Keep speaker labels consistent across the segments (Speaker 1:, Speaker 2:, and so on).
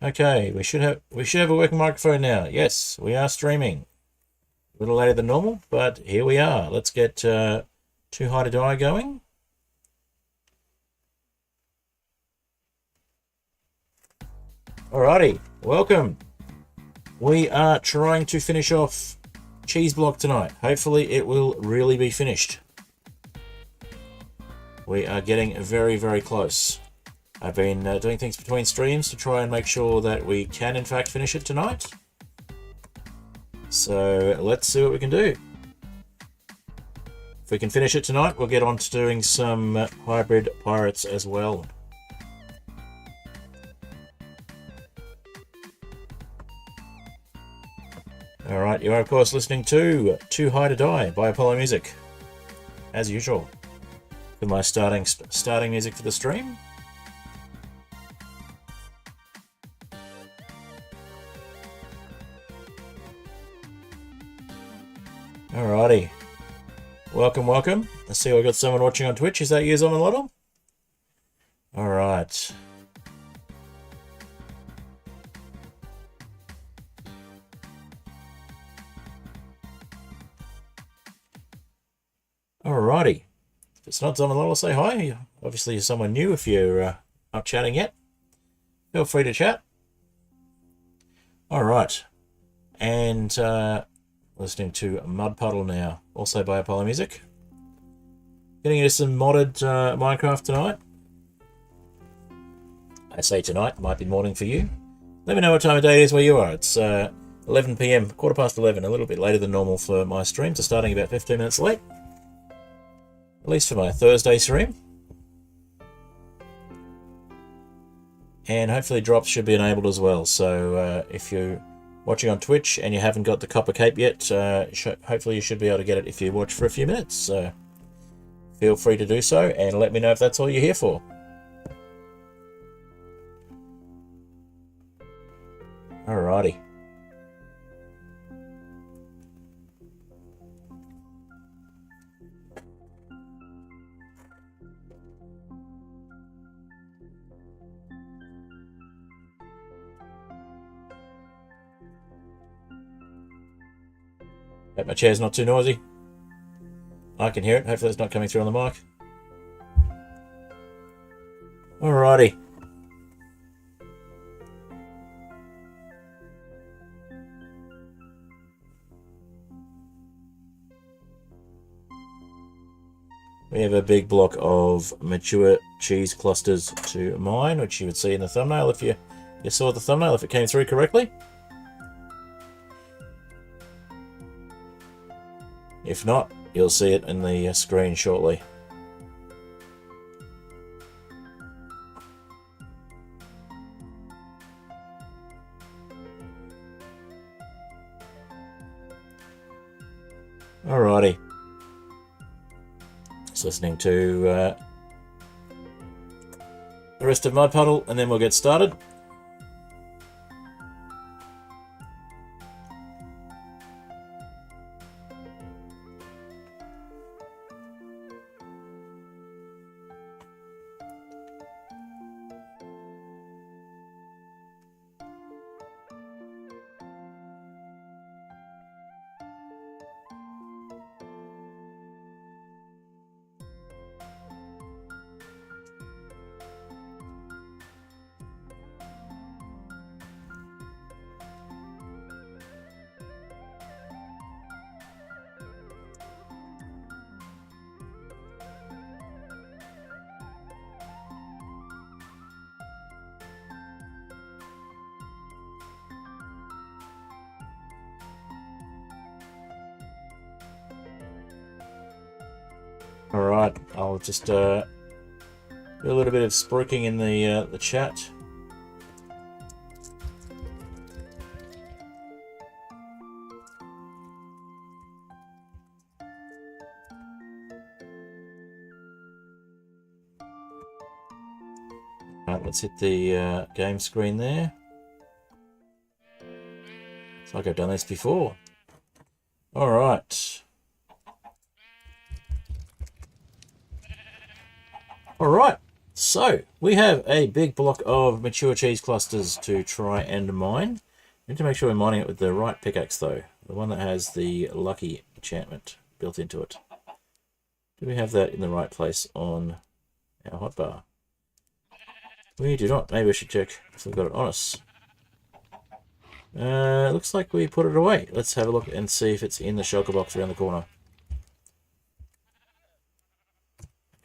Speaker 1: Okay, we should have a working microphone now. Yes, we are streaming. A little later than normal, but here we are. Let's get Too High to Die going. Alrighty, welcome. We are trying to finish off Cheeseblock tonight. Hopefully it will really be finished. We are getting very, very close. I've been doing things between streams to try and make sure that we can in fact finish it tonight. So let's see what we can do. If we can finish it tonight, we'll get on to doing some hybrid pirates as well. Alright, you are of course listening to Too High to Die by Apollo Music, as usual, with my starting music for the stream. Alrighty, welcome. I see we've got someone watching on Twitch. Is that you, on a lot? Alright. Alrighty. If it's not Zom and Lola, say hi. Obviously, you're someone new if you're not chatting yet. Feel free to chat. Alright. And listening to Mud Puddle now, also by Apollo Music. Getting into some modded Minecraft tonight. I say tonight, might be morning for you. Let me know what time of day it is where you are. It's 11 PM, 11:15, a little bit later than normal for my streams. So starting about 15 minutes late. At least for my Thursday stream. And hopefully drops should be enabled as well. So if you're watching on Twitch and you haven't got the Copper Cape yet, hopefully you should be able to get it if you watch for a few minutes. So feel free to do so and let me know if that's all you're here for. Alrighty. Hope my chair's not too noisy. I can hear it. Hopefully it's not coming through on the mic. Alrighty. We have a big block of mature cheese clusters to mine, which you would see in the thumbnail if you saw the thumbnail, if it came through correctly. If not, you'll see it in the screen shortly. Alrighty. Just listening to the rest of Mud Puddle and then we'll get started. Alright, I'll just do a little bit of spruiking in the chat. Alright, let's hit the game screen there. It's like I've done this before. Alright. Alright, So, we have a big block of mature cheese clusters to try and mine. We need to make sure we're mining it with the right pickaxe though. The one that has the lucky enchantment built into it. Do we have that in the right place on our hotbar? We do not. Maybe we should check if we've got it on us. Looks like we put it away. Let's have a look and see if it's in the shulker box around the corner.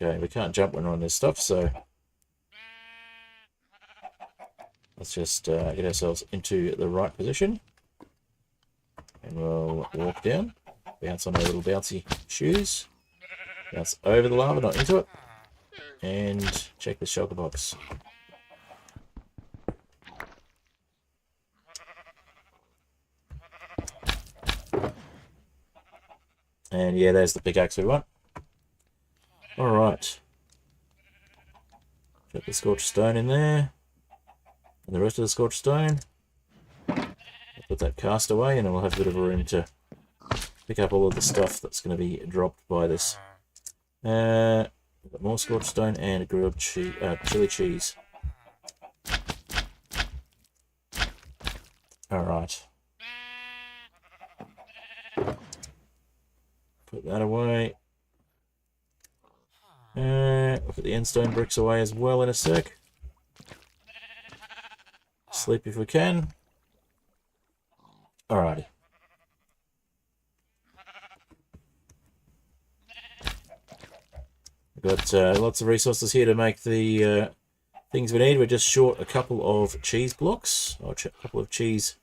Speaker 1: Okay, we can't jump when we're on this stuff, so let's just get ourselves into the right position. And we'll walk down, bounce on our little bouncy shoes, bounce over the lava, not into it, and check the shulker box. And yeah, there's the pickaxe we want. Alright. Put the scorched stone in there. And the rest of the scorched stone. Put that cast away and then we'll have a bit of room to pick up all of the stuff that's going to be dropped by this. We've got more scorched stone and a grilled chili cheese. Alright. Put that away. We'll put the endstone bricks away as well in a sec. Sleep if we can. Alrighty. We've got lots of resources here to make the things we need. We're just short a couple of cheese blocks, or a couple of cheese,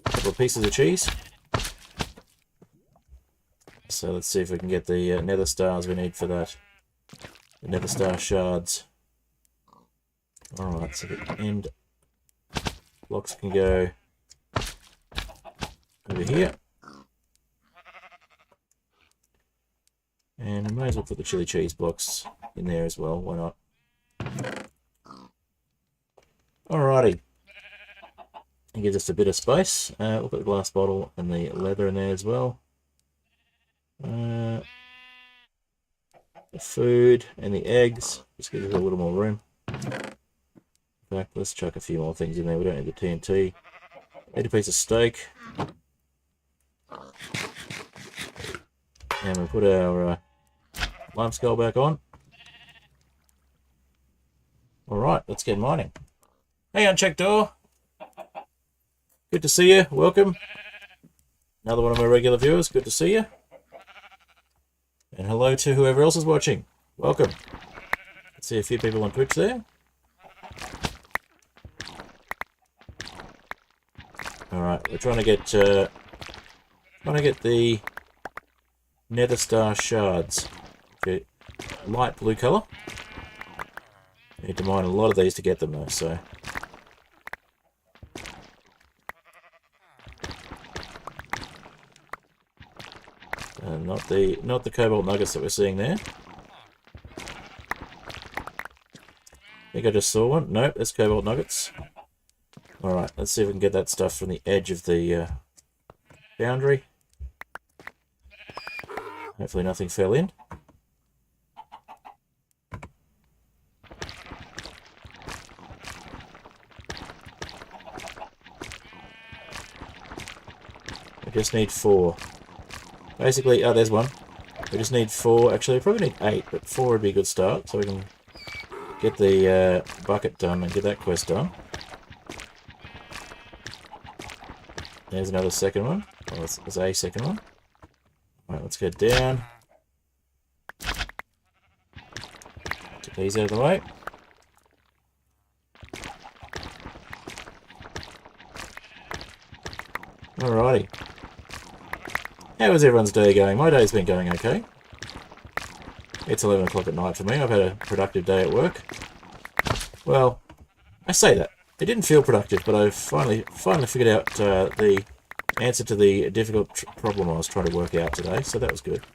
Speaker 1: couple of pieces of cheese. So let's see if we can get the nether stars we need for that. The nether star shards. Alright, so the end blocks can go over here. And we may as well put the chili cheese blocks in there as well, why not? Alrighty. And give us a bit of space. We'll put the glass bottle and the leather in there as well. The food and the eggs, just give us a little more room. In fact, let's chuck a few more things in there. We don't need the TNT. Need a piece of steak. And we'll put our lime skull back on. Alright, let's get mining. Hey, unchecked door. Good to see you. Welcome. Another one of my regular viewers. Good to see you. And hello to whoever else is watching. Welcome. Let's see a few people on Twitch there. Alright, we're trying to get the nether star shards. Okay, light blue colour. Need to mine a lot of these to get them though, so. Not the cobalt nuggets that we're seeing there. I think I just saw one. Nope, that's cobalt nuggets. Alright, let's see if we can get that stuff from the edge of the boundary. Hopefully nothing fell in. I just need 4. Basically, oh, there's one. We just need 4. Actually, we probably need 8, but 4 would be a good start, so we can get the bucket done and get that quest done. There's another second one. Well, there's a second one. Alright, let's get down. Get these out of the way. Alrighty. How is everyone's day going? My day's been going okay. It's 11 o'clock at night for me. I've had a productive day at work. Well, I say that. It didn't feel productive, but I finally figured out the answer to the difficult problem I was trying to work out today, so that was good.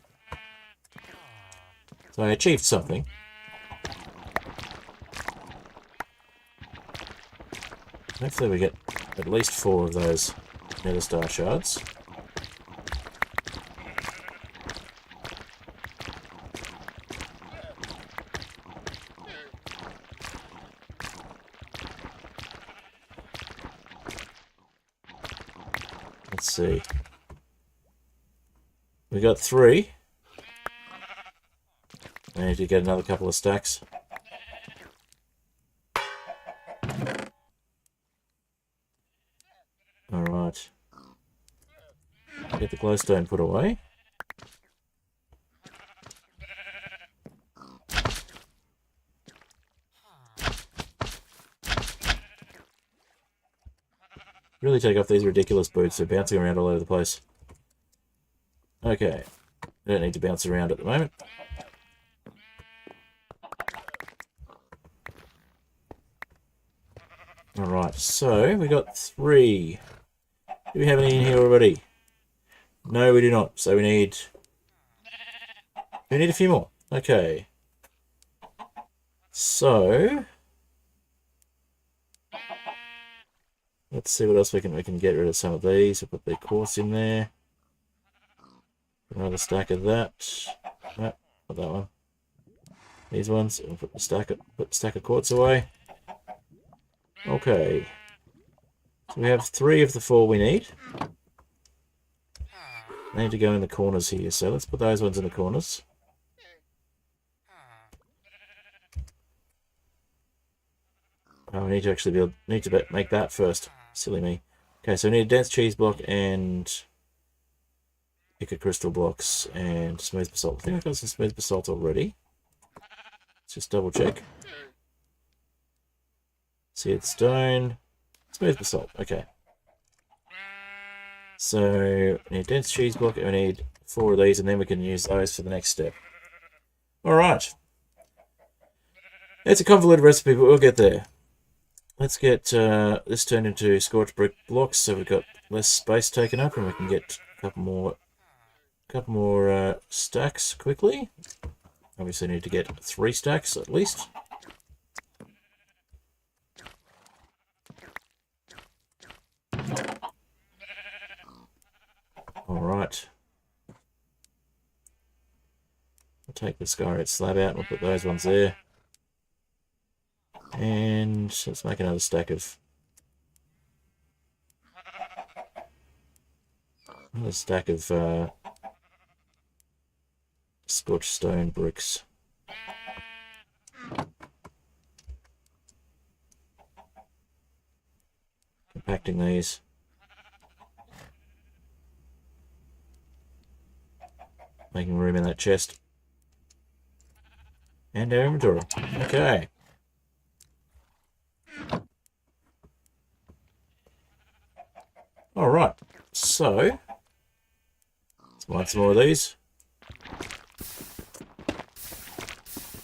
Speaker 1: So I achieved something. Hopefully we get at least 4 of those nether star shards. Let's see. We got 3. I need to get another couple of stacks. Alright. Get the glowstone put away. Really take off these ridiculous boots. They're bouncing around all over the place. Okay. I don't need to bounce around at the moment. Alright, so we got 3. Do we have any in here already? No, we do not. So we need a few more. Okay. So let's see what else we can get rid of some of these. We'll put the quartz in there. Another stack of that. No, not that one. These ones. We'll put the stack of quartz away. Okay. So we have 3 of the 4 we need. They need to go in the corners here, so let's put those ones in the corners. Oh, we need to actually make that first. Silly me. Okay, so we need a dense cheese block and picker crystal blocks and smooth basalt. I think I've got some smooth basalt already. Let's just double check. Seared stone, smooth basalt. Okay. So we need a dense cheese block and we need 4 of these, and then we can use those for the next step. Alright. It's a convoluted recipe, but we'll get there. Let's get this turned into scorched brick blocks so we've got less space taken up and we can get a couple more stacks quickly. Obviously need to get 3 stacks at least. Alright. We'll take the Skyblock slab out and we'll put those ones there. And let's make another stack of scorched stone bricks. Compacting these. Making room in that chest. And our inventory. Okay. Alright, so let's mine some more of these.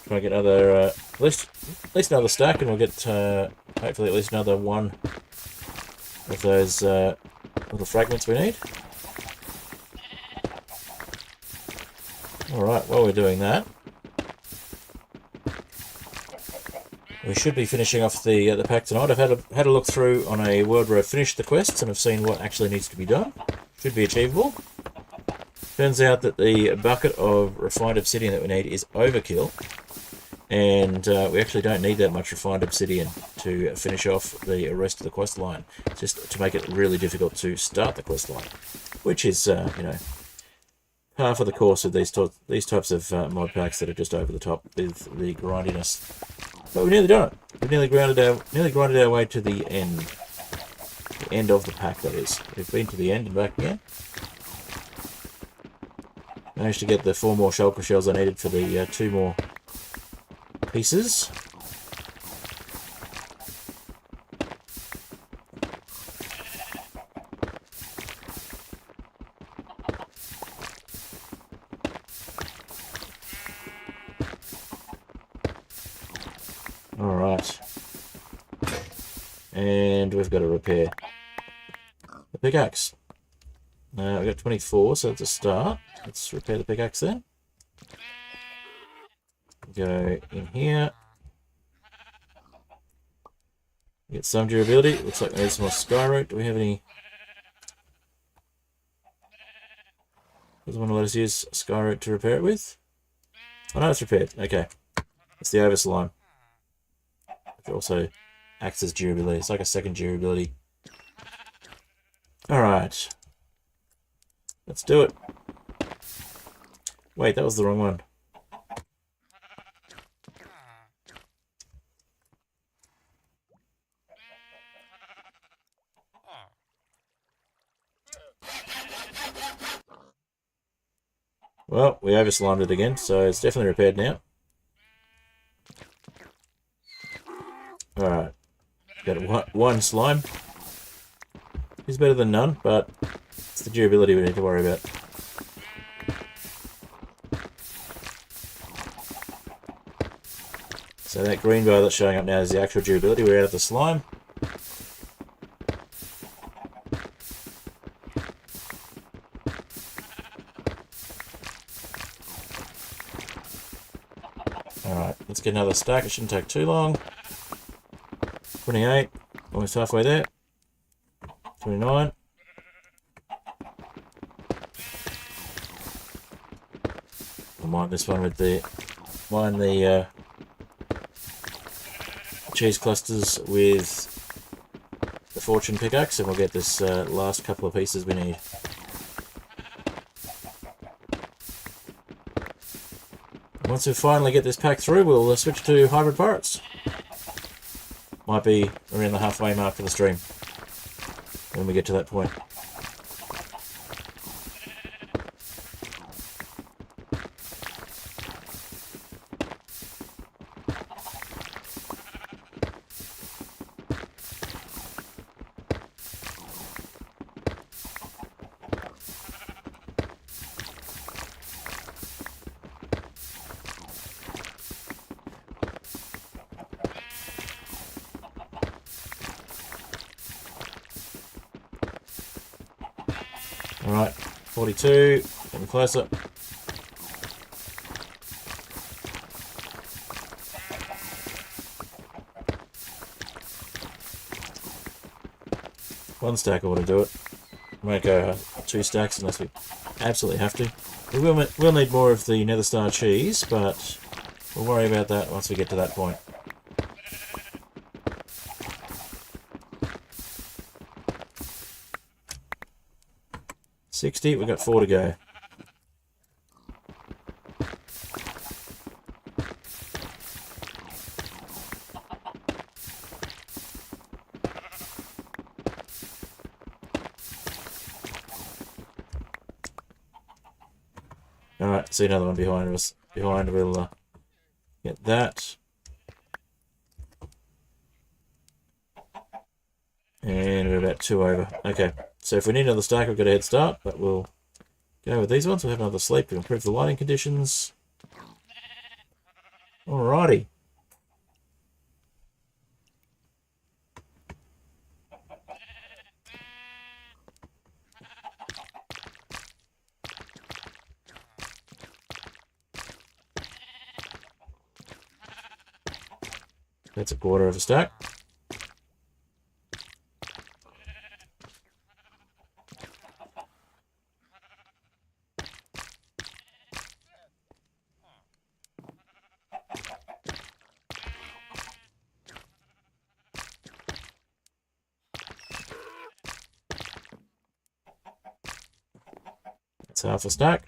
Speaker 1: Try and get another, at least another stack, and we'll get hopefully at least another one of those little fragments we need. Alright, while we're doing that, we should be finishing off the pack tonight. I've had a look through on a world where I've finished the quests and I've seen what actually needs to be done. Should be achievable. Turns out that the bucket of refined obsidian that we need is overkill, and we actually don't need that much refined obsidian to finish off the rest of the quest line. Just to make it really difficult to start the quest line, which is you know, par for the course of these types of mod packs that are just over the top with the grindiness. But we've nearly done it. We've nearly grinded our way to the end. The end of the pack, that is. We've been to the end and back again. Managed to get the 4 more shulker shells I needed for the 2 more pieces. Alright. And we've got to repair the pickaxe. We've got 24, so that's a start. Let's repair the pickaxe then. Go in here. Get some durability. Looks like we need some more Skyblock. Do we have any? Doesn't want to let us use Skyblock to repair it with. Oh no, it's repaired. Okay. It's the over slime. Which also acts as durability. It's like a second durability. Alright. Let's do it. Wait, that was the wrong one. Well, we over-slimed it again, so it's definitely repaired now. Alright. Got one slime. It's better than none, but it's the durability we need to worry about. So that green bar that's showing up now is the actual durability. We're out of the slime. Alright, let's get another stack. It shouldn't take too long. 28, almost halfway there. 29. I'll mine this one with the cheese clusters with the fortune pickaxe, and we'll get this last couple of pieces we need. Once we finally get this pack through, we'll switch to hybrid pirates. Might be around the halfway mark of the stream when we get to that point. Alright, 42, getting closer. One stack ought to do it. We won't go 2 stacks unless we absolutely have to. We'll need more of the Nether Star cheese, but we'll worry about that once we get to that point. $60, we've got 4 to go. Alright, see another one behind us. We'll get that. And we're about 2 over. Okay, so if we need another stack, we've got a head start, but we'll go with these ones. We'll have another sleep to improve the lighting conditions. Alrighty. That's a quarter of a stack. That's half a stack.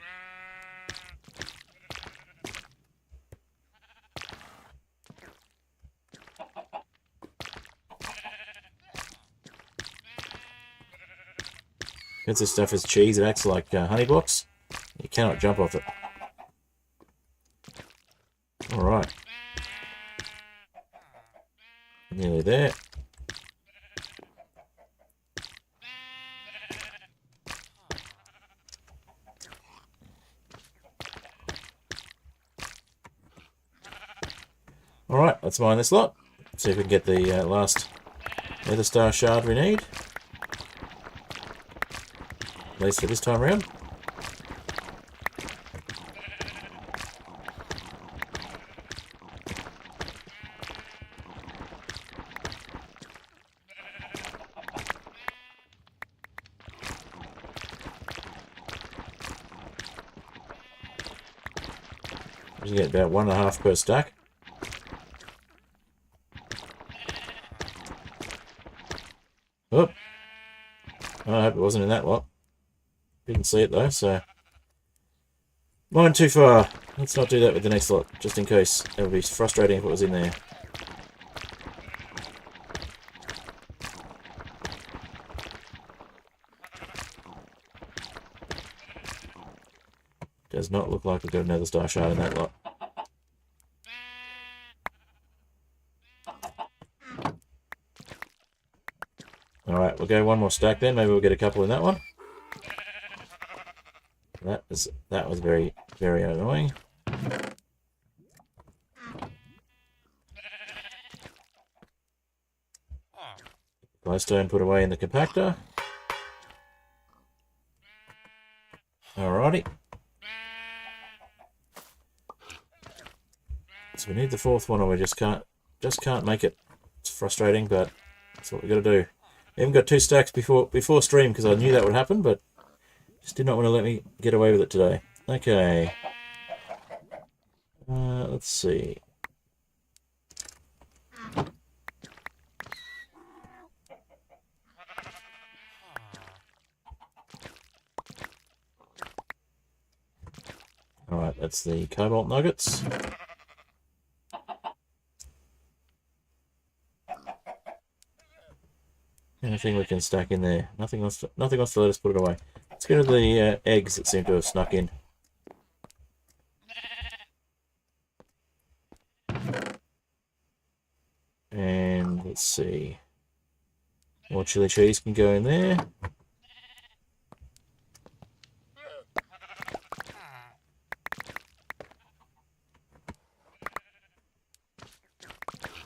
Speaker 1: Because this stuff is cheese, it acts like honey blocks. You cannot jump off it. Alright. Nearly there. Alright, let's mine this lot. See if we can get the last Nether Star shard we need. At least for this time around. You get about 1.5 per stack. Oh, I hope it wasn't in that lot. Didn't see it though, so... Mine too far. Let's not do that with the next lot, just in case. It would be frustrating if it was in there. Does not look like we've got another star shard in that lot. Alright, we'll go one more stack then. Maybe we'll get a couple in that one. That was very, very annoying. Glowstone put away in the compactor. Alrighty. So we need the fourth one, or we just can't make it. It's frustrating, but that's what we got to do. I even got 2 stacks before stream because I knew that would happen, but just did not want to let me get away with it today. Okay. Let's see. Alright, that's the cobalt nuggets. Anything we can stack in there. Nothing else to let us put it away. Let's go to the eggs that seem to have snuck in. And let's see. More chili cheese can go in there.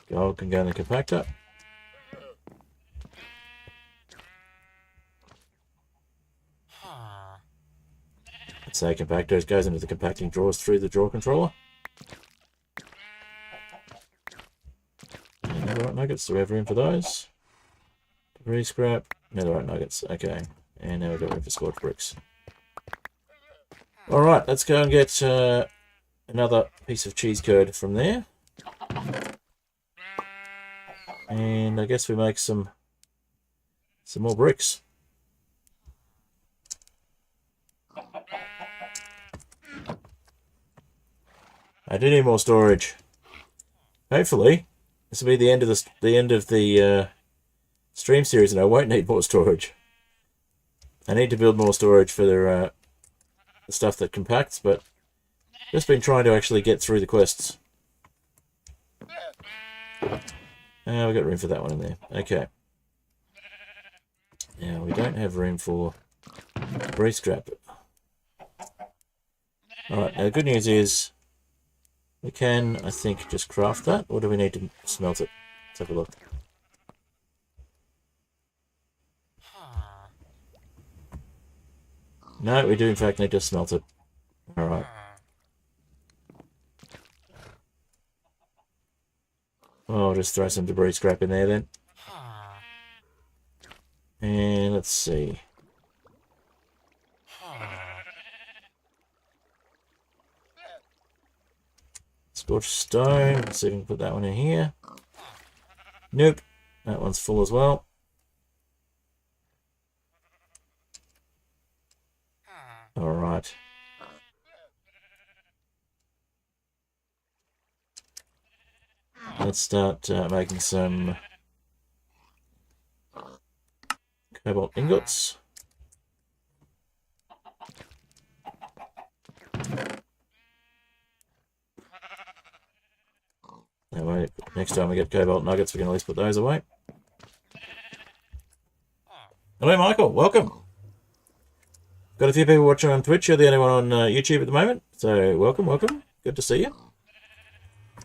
Speaker 1: Gold can go in the compactor. So compactor goes into the compacting drawers through the drawer controller. And netherite nuggets, do we have room for those? Debris scrap, netherite nuggets, okay. And now we've got room for scorched bricks. Alright, let's go and get another piece of cheese curd from there. And I guess we make some more bricks. I do need more storage. Hopefully, this will be the end of the stream series, and I won't need more storage. I need to build more storage for the stuff that compacts, but just been trying to actually get through the quests. We've got room for that one in there. Okay. Now we don't have room for debris scrap. Alright, now the good news is we can, I think, just craft that, or do we need to smelt it? Let's have a look. No, we do in fact need to smelt it. Alright. Well, I'll just throw some debris scrap in there then. And let's see. Scorched stone. Let's see if we can put that one in here. Nope. That one's full as well. Alright. Let's start making some cobalt ingots. That way, next time we get cobalt nuggets, we can at least put those away. Hello, Michael. Welcome. Got a few people watching on Twitch. You're the only one on YouTube at the moment. So, welcome. Good to see you.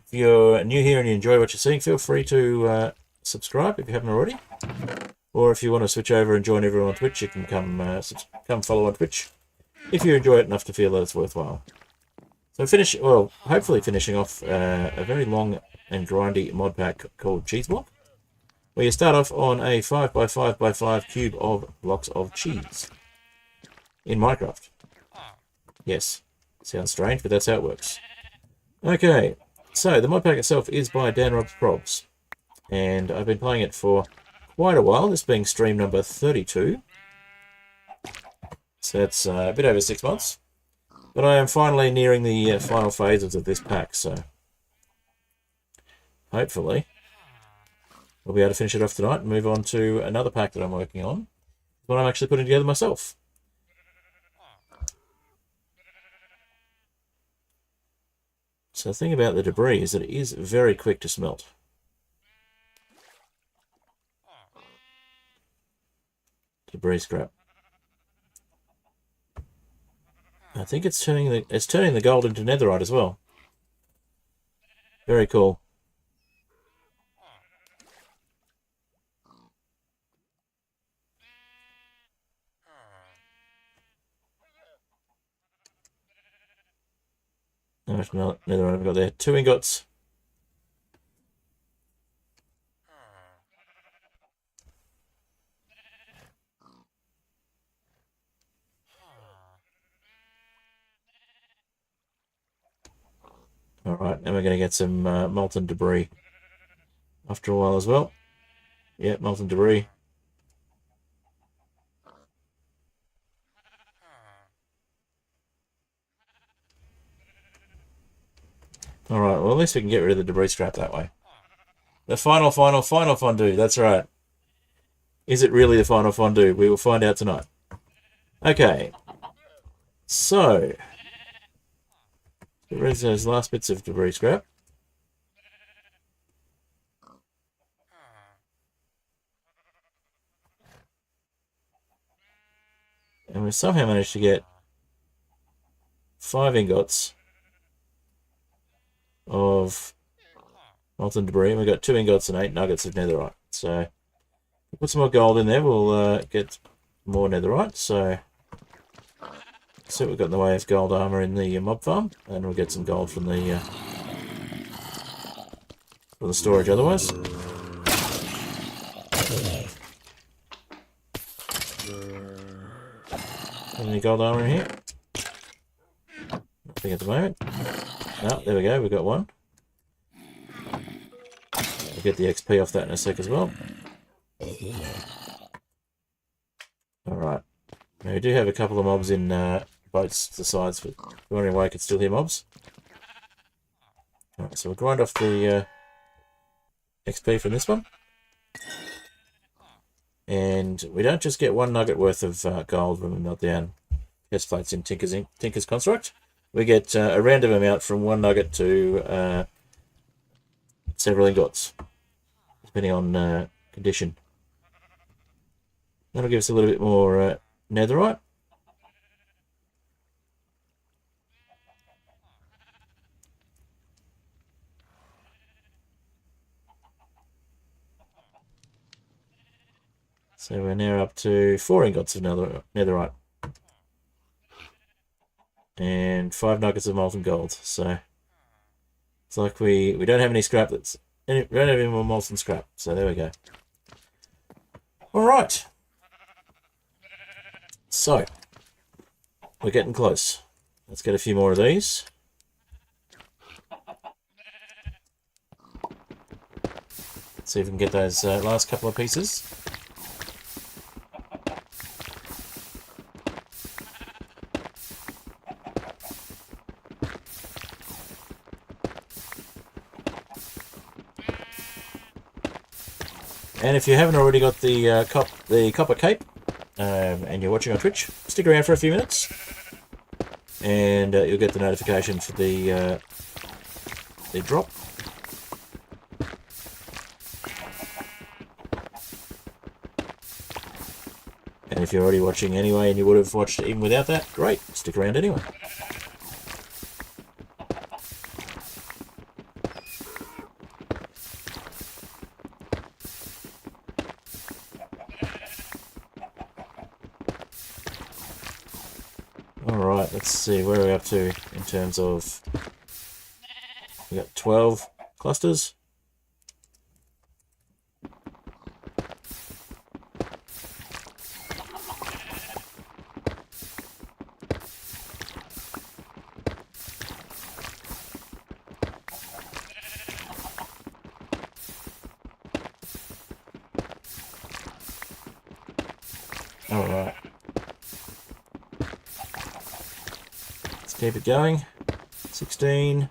Speaker 1: If you're new here and you enjoy what you're seeing, feel free to subscribe if you haven't already. Or if you want to switch over and join everyone on Twitch, you can come follow on Twitch if you enjoy it enough to feel that it's worthwhile. So hopefully finishing off a very long and grindy mod pack called Cheeseblock, where you start off on a 5x5x5 cube of blocks of cheese in Minecraft. Yes, sounds strange, but that's how it works. Okay, so the mod pack itself is by Dan Rob's Probs, and I've been playing it for quite a while, this being stream number 32. So that's a bit over 6 months. But I am finally nearing the final phases of this pack, so hopefully we'll be able to finish it off tonight and move on to another pack that I'm working on, what I'm actually putting together myself. So the thing about the debris is that it is very quick to smelt. Debris scrap. I think it's turning the gold into netherite as well. Very cool. How much netherite have I got there? 2 ingots. Alright, and we're going to get some molten debris after a while as well. Yep, molten debris. Alright, well at least we can get rid of the debris scrap that way. The final fondue, that's right. Is it really the final fondue? We will find out tonight. Okay. So, get rid of those last bits of debris scrap. And we somehow managed to get 5 ingots of molten debris. And we've got 2 ingots and 8 nuggets of netherite. So, put some more gold in there, we'll get more netherite. So, see what we've got in the way of gold armor in the mob farm. And we'll get some gold from the storage otherwise. Any gold armor in here? Nothing at the moment. No, there we go, we've got one. We'll get the XP off that in a sec as well. Alright. Now we do have a couple of mobs in boats to the sides, but if you're wondering why I could still hear mobs. Alright, so we'll grind off the XP from this one. And we don't just get 1 nugget worth of gold when we melt down test plates in Tinker's Construct. We get a random amount from 1 nugget to several ingots, depending on condition. That'll give us a little bit more netherite. So we're now up to 4 ingots of netherite. And 5 nuggets of molten gold. So it's like we don't have any scrap we don't have any more molten scrap. So there we go. Alright. So we're getting close. Let's get a few more of these. See if we can get those last couple of pieces. And if you haven't already got the copper cape and you're watching on Twitch, stick around for a few minutes, and you'll get the notification for the drop. And if you're already watching anyway and you would have watched it even without that, great, stick around anyway. Alright, let's see, where are we up to in terms of... we got 12 clusters. Alright. keep it going. 16.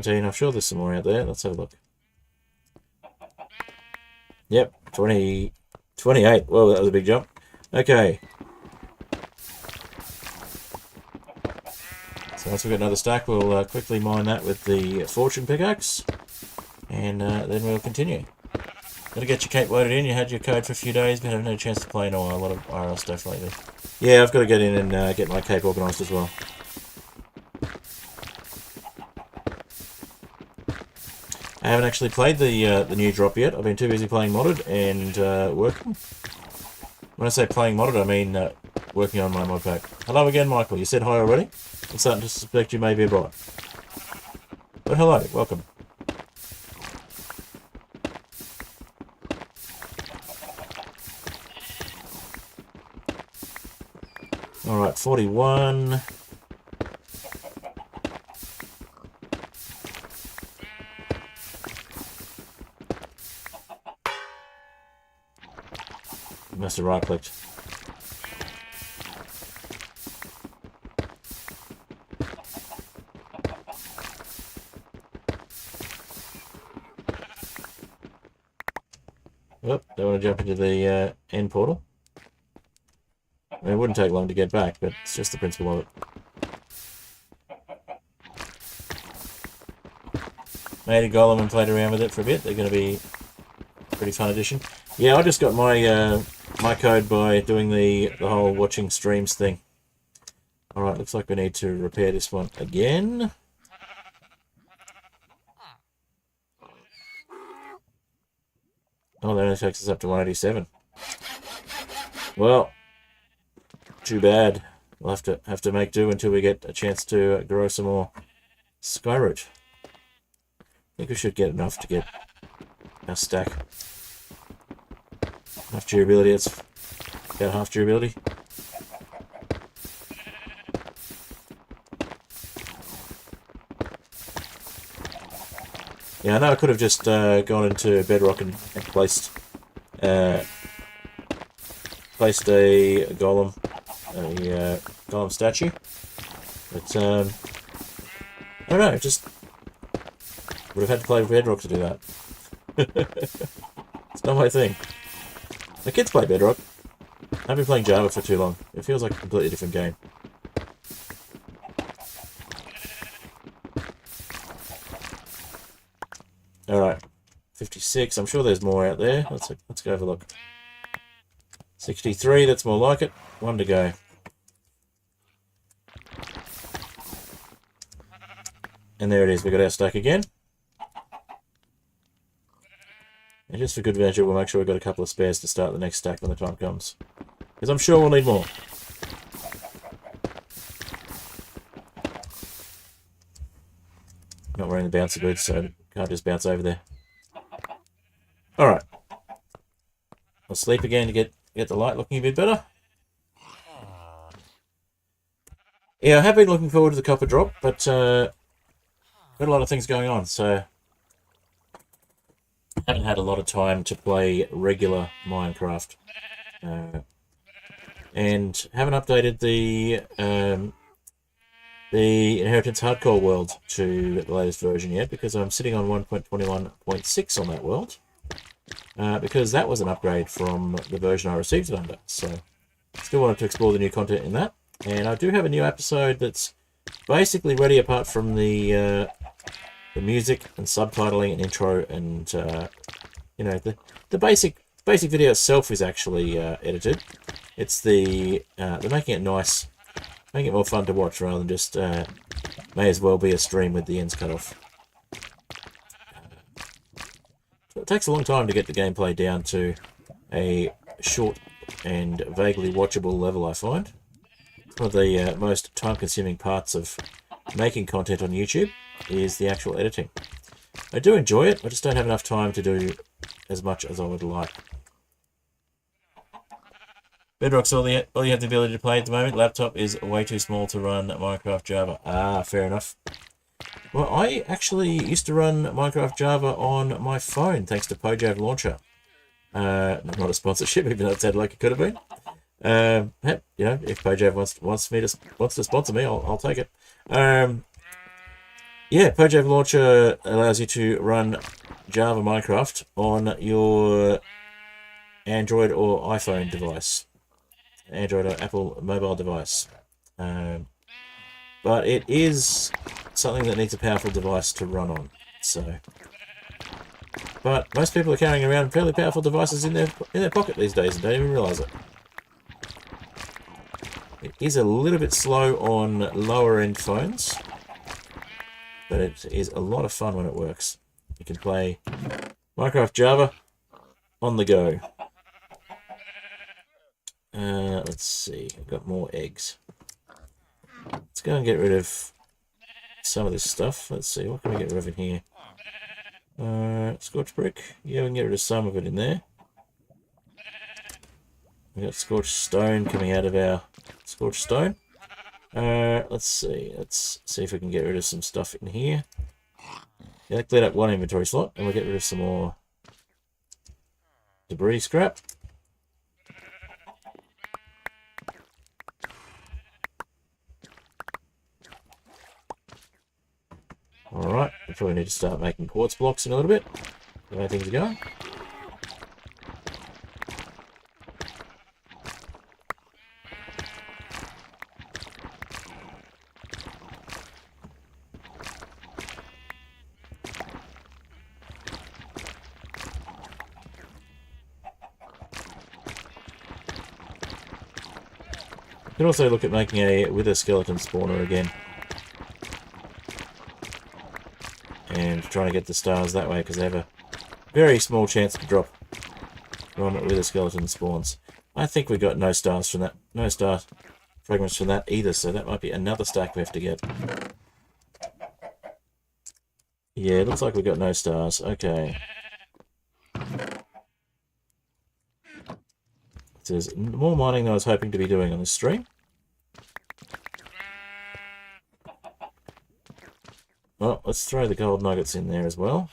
Speaker 1: I'm sure there's some more out there. Let's have a look. Yep, 20, 28. Whoa, that was a big jump. Okay. So once we've got another stack, we'll quickly mine that with the fortune pickaxe. And then we'll continue. Gotta get your cape loaded in. You had your code for a few days, but haven't had a chance to play in a while. A lot of IRL stuff lately. Yeah, I've got to get in and get my cape organised as well. I haven't actually played the new drop yet. I've been too busy playing modded and working. When I say playing modded, I mean working on my modpack. Hello again, Michael. You said hi already? I'm starting to suspect you may be a bot. But hello, welcome. Alright, 41. Must have right-clicked. Oop, don't want to jump into the end portal. I mean, it wouldn't take long to get back, but it's just the principle of it. Made a golem and played around with it for a bit. They're going to be a pretty fun addition. Yeah, I just got my my code by doing the whole watching streams thing. Alright, looks like we need to repair this one again. Oh, that only takes us up to 187. Well, too bad. We'll have to make do until we get a chance to grow some more skyroot. I think we should get enough to get our stack. Half durability, it's about half durability. Yeah, I know I could have just gone into Bedrock and placed a golem, golem statue, but I don't know. Just would have had to play Bedrock to do that. It's not my thing. The kids play Bedrock. I've been playing Java for too long. It feels like a completely different game. Alright. 56. I'm sure there's more out there. Let's go have a look. 63. That's more like it. One to go. And there it is. We got our stack again. And just for good measure, we'll make sure we've got a couple of spares to start the next stack when the time comes. Because I'm sure we'll need more. Not wearing the bouncy boots, so can't just bounce over there. Alright. I'll sleep again to get the light looking a bit better. Yeah, I have been looking forward to the copper drop, but got a lot of things going on, so haven't had a lot of time to play regular Minecraft. And haven't updated the Inheritance Hardcore world to the latest version yet, because I'm sitting on 1.21.6 on that world. Because that was an upgrade from the version I received it under. So still wanted to explore the new content in that. And I do have a new episode that's basically ready, apart from the music and subtitling and intro and you know, the basic video itself is actually edited. It's they're making it nice, making it more fun to watch rather than just may as well be a stream with the ends cut off. So it takes a long time to get the gameplay down to a short and vaguely watchable level, I find. It's one of the most time-consuming parts of making content on YouTube is the actual editing. I do enjoy it, I just don't have enough time to do as much as I would like. Bedrock's all you have the ability to play at the moment. Laptop is way too small to run Minecraft Java. Ah, fair enough. Well, I actually used to run Minecraft Java on my phone, thanks to Pojav Launcher. Not a sponsorship, even though it sounded like it could have been. Hey, you know, if Pojav wants to sponsor me, I'll take it. Yeah, Pojav Launcher allows you to run Java Minecraft on your Android or iPhone device, Android or Apple mobile device. But it is something that needs a powerful device to run on. So, but most people are carrying around fairly powerful devices in their pocket these days and don't even realise it. It is a little bit slow on lower end phones, but it is a lot of fun when it works. You can play Minecraft Java on the go. Let's see, I've got more eggs. Let's go and get rid of some of this stuff. Let's see, what can we get rid of in here? Scorched brick. Yeah, we can get rid of some of it in there. We got scorched stone coming out of our scorched stone. Let's see if we can get rid of some stuff in here. Yeah, that cleared up one inventory slot, and we'll get rid of some more debris scrap. Alright, we probably need to start making quartz blocks in a little bit. The way things are going. You can also look at making a wither skeleton spawner again. And trying to get the stars that way, because they have a very small chance to drop from wither skeleton spawns. I think we got no stars from that, no star fragments from that either, so that might be another stack we have to get. Yeah, it looks like we got no stars. Okay. There's more mining than I was hoping to be doing on this stream. Well, let's throw the gold nuggets in there as well.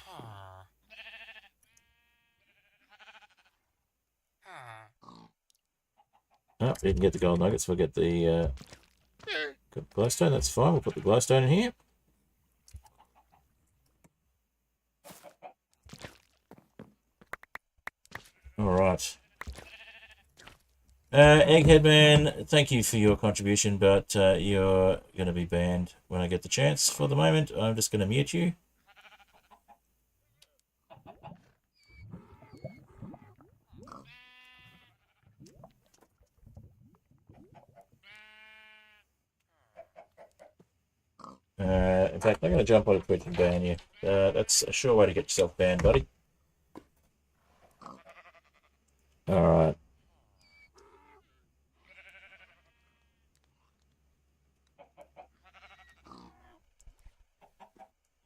Speaker 1: Oh, we didn't get the gold nuggets. We'll get the glowstone. That's fine. We'll put the glowstone in here. Alright. Egghead Man, thank you for your contribution, but you're going to be banned when I get the chance. For the moment, I'm just going to mute you. In fact, I'm going to jump on Twitch and ban you. That's a sure way to get yourself banned, buddy. Alright.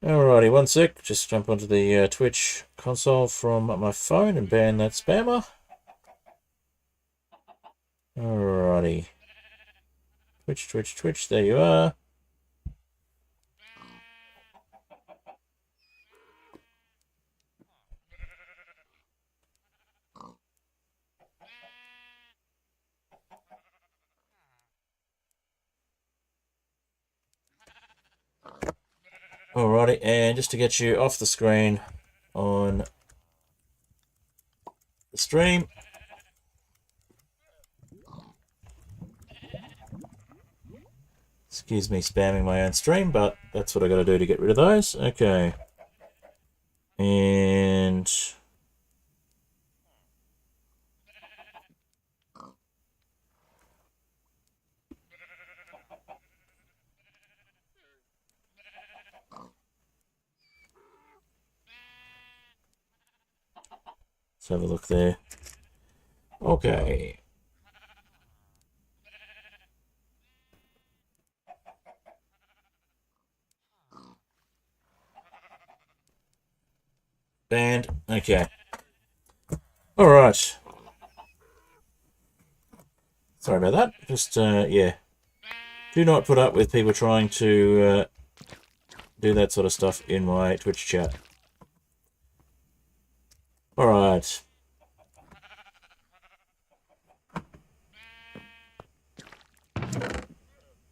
Speaker 1: Alrighty, one sec. Just jump onto the Twitch console from my phone and ban that spammer. Alrighty. Twitch, there you are. Alrighty, and just to get you off the screen on the stream. Excuse me spamming my own stream, but that's what I gotta do to get rid of those. Okay. And let's have a look there. Okay. Banned. Okay. Alright. Sorry about that. Just, yeah. Do not put up with people trying to do that sort of stuff in my Twitch chat. Alright.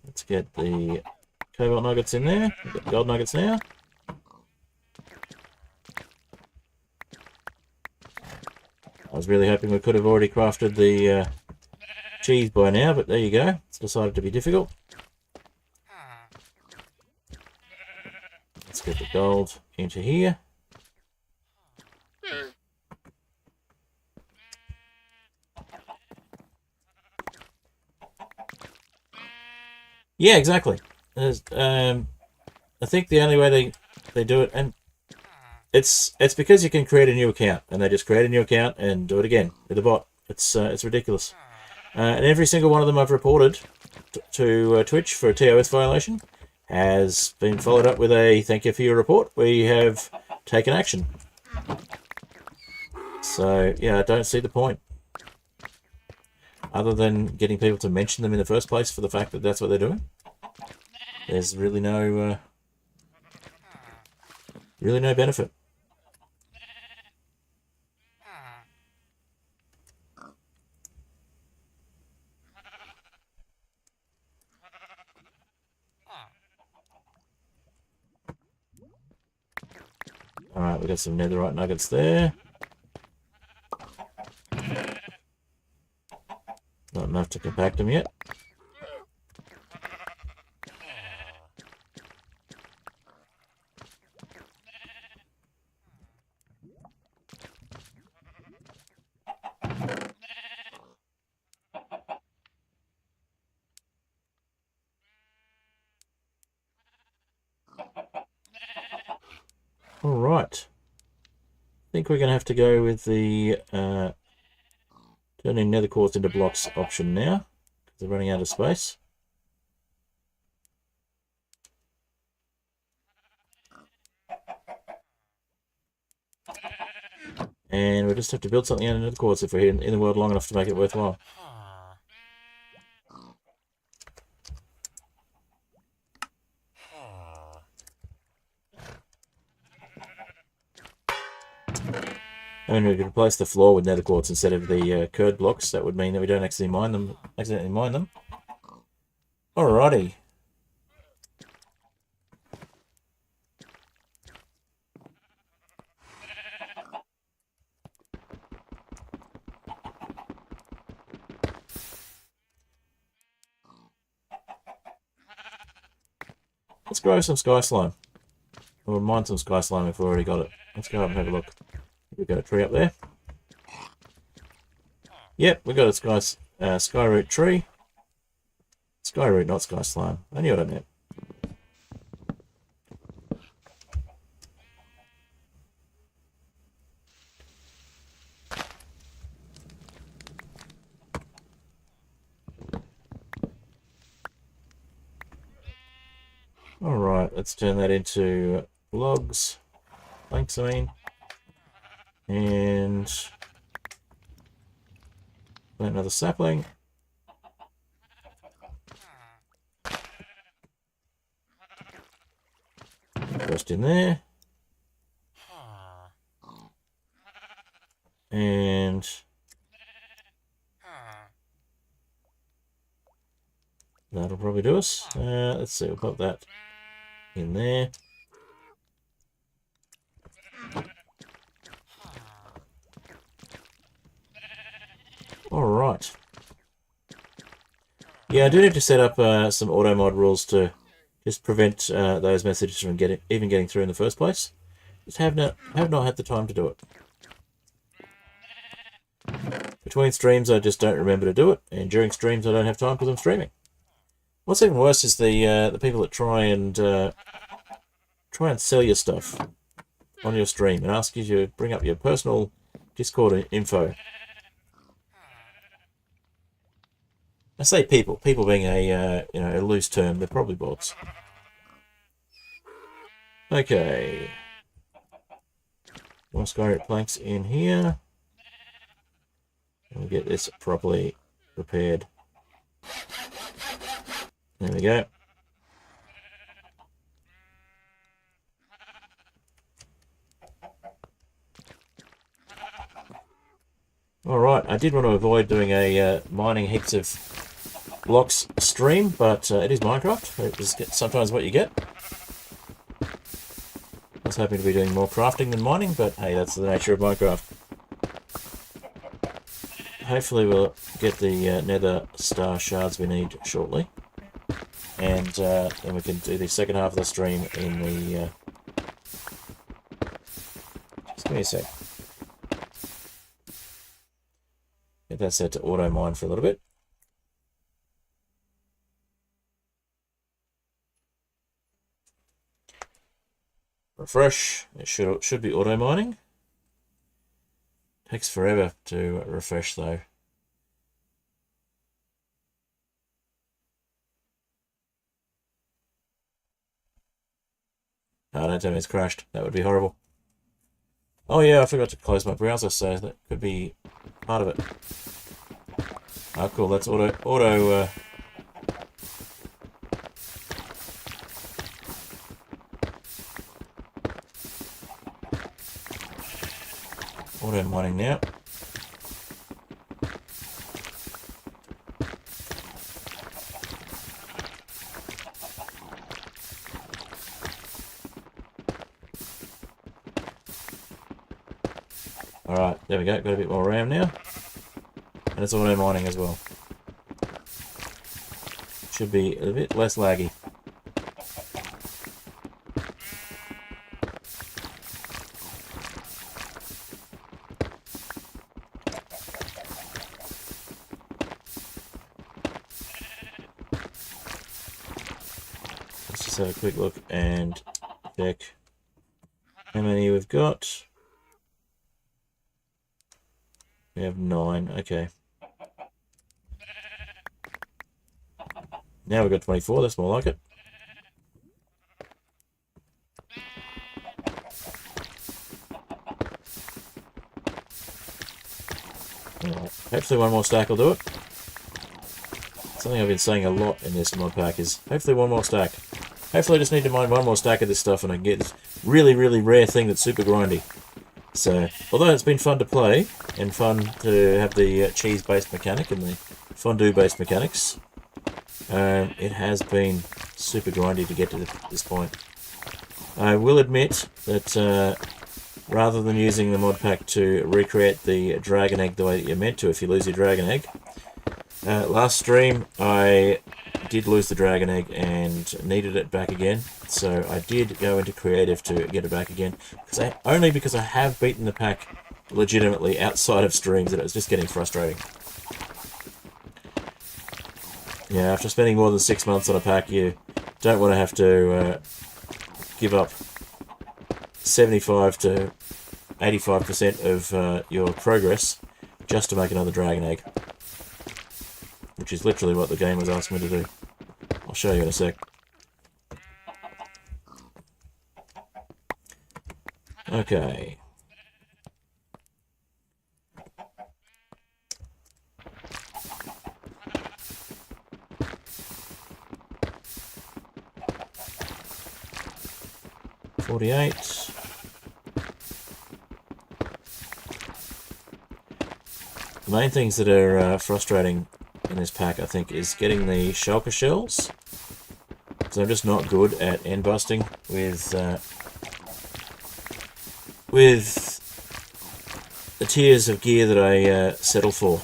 Speaker 1: Let's get the cobalt nuggets in there. We've got gold nuggets now. I was really hoping we could have already crafted the cheese by now, but there you go. It's decided to be difficult. Let's get the gold into here. Yeah, exactly. I think the only way they do it, and it's because you can create a new account, and they just create a new account and do it again with a bot. It's ridiculous. And every single one of them I've reported to Twitch for a TOS violation has been followed up with a thank you for your report. We have taken action. So yeah, I don't see the point. Other than getting people to mention them in the first place for the fact that that's what they're doing. There's really no benefit. Alright, we got some netherite nuggets there. Not enough to compact them yet. Alright. I think we're going to have to go with the turning nether quartz into blocks option now, because they're running out of space. And we'll just have to build something out of nether quartz if we're here in the world long enough to make it worthwhile. I mean, we could replace the floor with nether quartz instead of the curd blocks. That would mean that we don't accidentally mine them. Alrighty. Let's grow some sky slime. Or mine some sky slime if we've already got it. Let's go up and have a look. We've got a tree up there. Yep, we've got a sky root tree. Sky root, not sky slime. I knew what I meant. Alright, let's turn that into logs. Planks, I mean. And plant another sapling. Just in there. And that'll probably do us. Let's see, we'll put that in there. Alright. Yeah, I do need to set up some auto mod rules to just prevent those messages from even getting through in the first place. Just have not had the time to do it. Between streams, I just don't remember to do it, and during streams, I don't have time because I'm streaming. What's even worse is the people that try and sell your stuff on your stream and ask you to bring up your personal Discord info. I say people being a a loose term. They're probably bots. Okay. More skyroot planks in here. We'll get this properly repaired. There we go. Alright, I did want to avoid doing a mining heaps of blocks stream, but it is Minecraft. It is sometimes what you get. I was hoping to be doing more crafting than mining, but hey, that's the nature of Minecraft. Hopefully we'll get the nether star shards we need shortly. And then we can do the second half of the stream in the... Just give me a sec. Get that set to auto mine for a little bit. Refresh. It should be auto mining. Takes forever to refresh though. Oh, don't tell me it's crashed. That would be horrible. Oh yeah, I forgot to close my browser, so that could be part of it. Oh cool, that's auto mining now. Alright, there we go, got a bit more RAM now. And it's auto mining as well. Should be a bit less laggy. Let's just have a quick look and check how many we've got. We have 9, okay. Now we've got 24, that's more like it. Right. Hopefully one more stack will do it. Something I've been saying a lot in this mod pack is hopefully one more stack. Hopefully I just need to mine one more stack of this stuff and I can get this really, really rare thing that's super grindy. So, although it's been fun to play and fun to have the cheese-based mechanic and the fondue-based mechanics, it has been super grindy to get to this point. I will admit that rather than using the mod pack to recreate the dragon egg the way that you're meant to if you lose your dragon egg, last stream I did lose the dragon egg and needed it back again, so I did go into creative to get it back again, only because I have beaten the pack legitimately outside of streams and it was just getting frustrating. Yeah, after spending more than 6 months on a pack, you don't want to have to give up 75 to 85% of your progress just to make another dragon egg. Which is literally what the game was asking me to do. I'll show you in a sec. Okay. $48. The main things that are frustrating in this pack, I think, is getting the shulker shells. So I'm just not good at end busting with the tiers of gear that I settle for.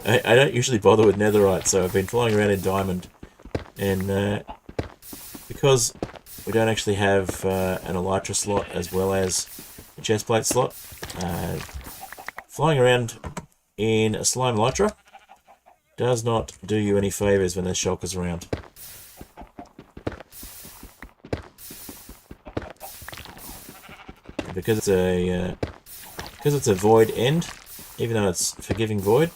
Speaker 1: I don't usually bother with netherite, so I've been flying around in diamond, and because we don't actually have an elytra slot as well as a chestplate slot, flying around in a slime elytra does not do you any favours when there's shulkers around. And because it's a void end, even though it's forgiving void,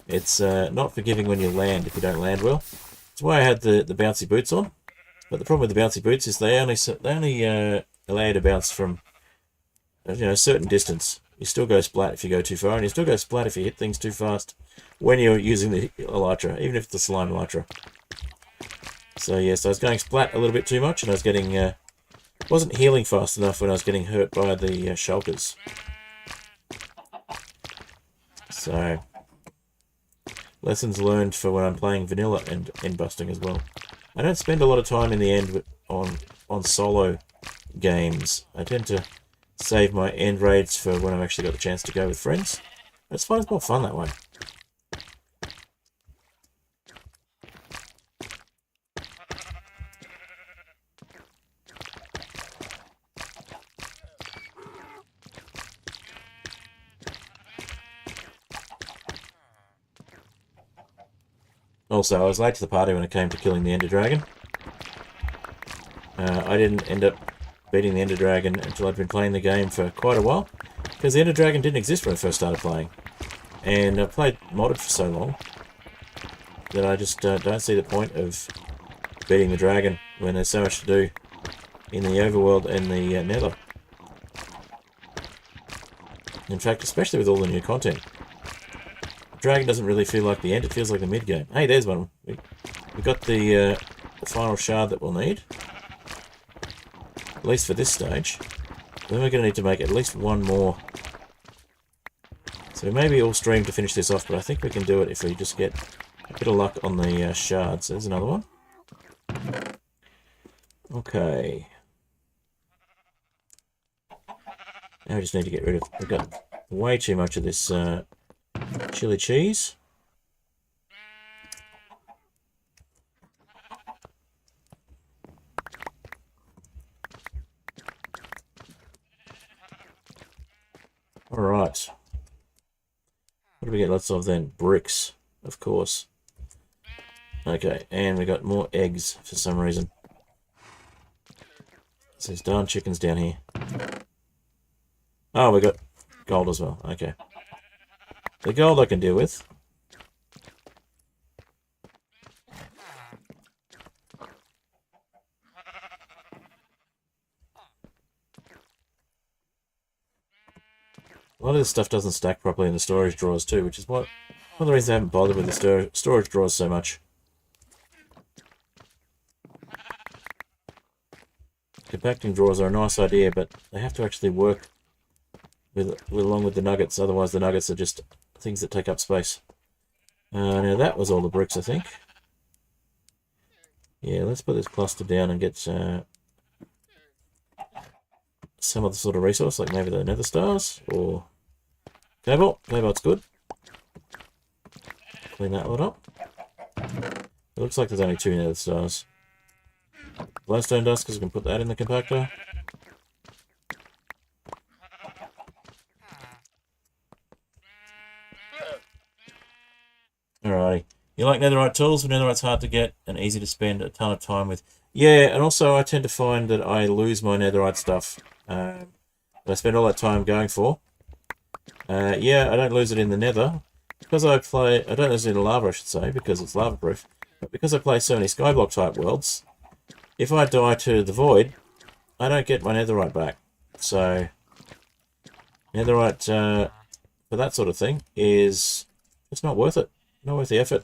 Speaker 1: it's not forgiving when you land if you don't land well. That's why I had the bouncy boots on. But the problem with the bouncy boots is they only allow you to bounce from a certain distance. You still go splat if you go too far, and you still go splat if you hit things too fast when you're using the elytra, even if it's the slime elytra. So yes, I was going splat a little bit too much, and I was getting wasn't healing fast enough when I was getting hurt by the shulkers. So lessons learned for when I'm playing vanilla and end busting as well. I don't spend a lot of time in the end on solo games. I tend to save my end raids for when I've actually got the chance to go with friends. It's fun, it's more fun that way. Also, I was late to the party when it came to killing the Ender Dragon. I didn't end up beating the Ender Dragon until I'd been playing the game for quite a while, because the Ender Dragon didn't exist when I first started playing. And I've played modded for so long that I just don't see the point of beating the dragon when there's so much to do in the overworld and the nether. In fact, especially with all the new content. Dragon doesn't really feel like the end, it feels like the mid-game. Hey, there's one. We got the final shard that we'll need. At least for this stage. Then we're going to need to make at least one more. So maybe all stream to finish this off, but I think we can do it if we just get a bit of luck on the shards. There's another one. Okay. Now we just need to get rid of... We've got way too much of this chili cheese. Alright. What do we get lots of then? Bricks, of course. Okay, and we got more eggs for some reason. So there's darn chickens down here. Oh, we got gold as well. Okay. The gold I can deal with. A lot of this stuff doesn't stack properly in the storage drawers too, which is one of the reasons I haven't bothered with the storage drawers so much. Compacting drawers are a nice idea, but they have to actually work along with the nuggets, otherwise the nuggets are just things that take up space. Now that was all the bricks, I think. Yeah, let's put this cluster down and get some other sort of resource, like maybe the nether stars, or cobalt. Cobalt's good. Clean that lot up. It looks like there's only 2 nether stars. Glowstone dust, because we can put that in the compactor. Alrighty. You like netherite tools? Netherite's hard to get and easy to spend a ton of time with. Yeah, and also I tend to find that I lose my netherite stuff. That I spend all that time going for. Yeah, I don't lose it in the nether. Because I don't lose it in the lava, I should say, because it's lava proof. But because I play so many Skyblock type worlds, if I die to the void, I don't get my netherite back. So, netherite for that sort of thing is it's not worth it. Not worth the effort.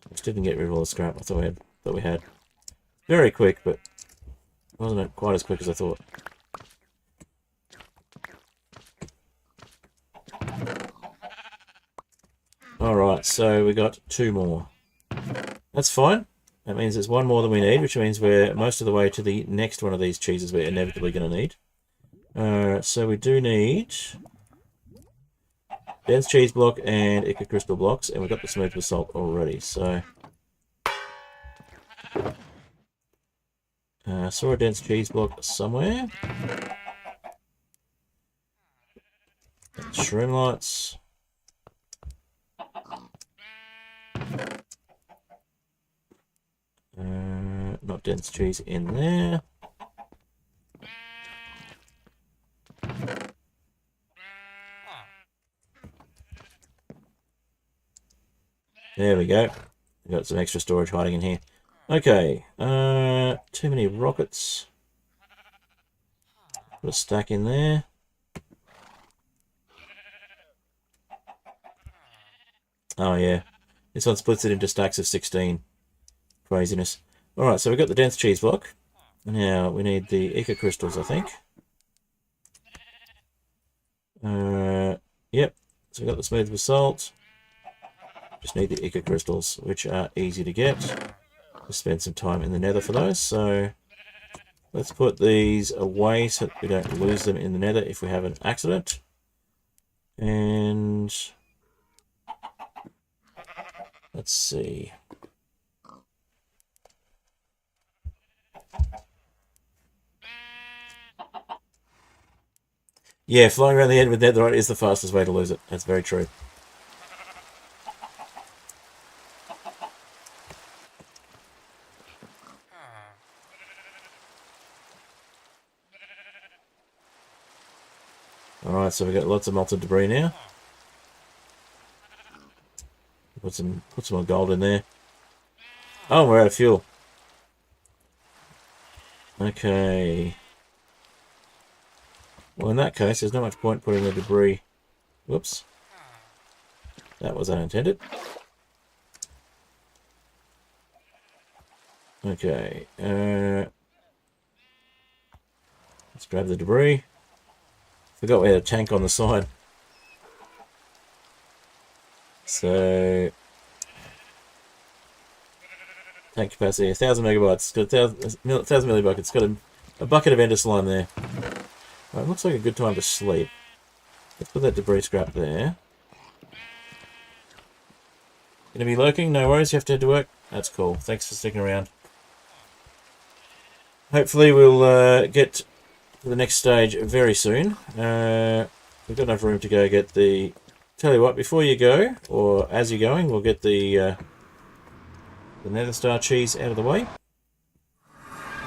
Speaker 1: Just didn't get rid of all the scrap I thought we had. Very quick, but wasn't quite as quick as I thought. Alright, so we got 2 more. That's fine. That means there's 1 more than we need, which means we're most of the way to the next one of these cheeses we're inevitably going to need. So we do need dense cheese block and ichor crystal blocks, and we've got the smooth basalt already, so... saw a dense cheese block somewhere. Shroom lights. Not dense cheese in there. There we go. We've got some extra storage hiding in here. Okay, too many rockets. Put a stack in there. Oh yeah, this one splits it into stacks of 16. Craziness. Alright, so we've got the dense cheese block. Now we need the eco crystals, I think. Yep, so we've got the smooth basalt. Just need the eco crystals, which are easy to get. Just spend some time in the nether for those. So let's put these away so that we don't lose them in the nether if we have an accident. And let's see. Yeah, flying around the head with netherite is the fastest way to lose it. That's very true. Alright, so we've got lots of melted debris now. Put some more gold in there. Oh, we're out of fuel. Okay. Well, in that case, there's not much point putting the debris... Whoops. That was unintended. Okay. Let's grab the debris. Forgot we had a tank on the side. So... Tank capacity, 1,000 megabytes. It's got 1,000 millibuckets. It's got a bucket of ender slime there. Right, looks like a good time to sleep. Let's put that debris scrap there. Gonna be lurking? No worries, you have to head to work? That's cool. Thanks for sticking around. Hopefully we'll get to the next stage very soon. We've got enough room to go get the... Tell you what, before you go, or as you're going, we'll get the nether star cheese out of the way.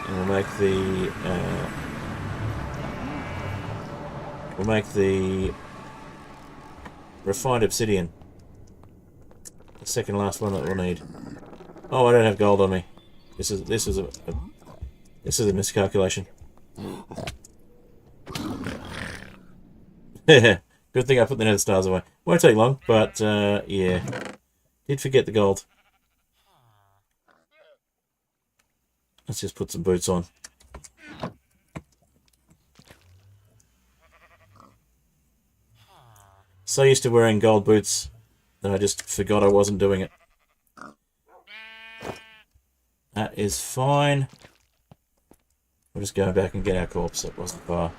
Speaker 1: And we'll make the... Refined Obsidian. The second last one that we'll need. Oh, I don't have gold on me. This is a miscalculation. Good thing I put the nether stars away. Won't take long, but yeah. Did forget the gold. Let's just put some boots on. So used to wearing gold boots that I just forgot I wasn't doing it. That is fine. We'll just go back and get our corpse. It wasn't far.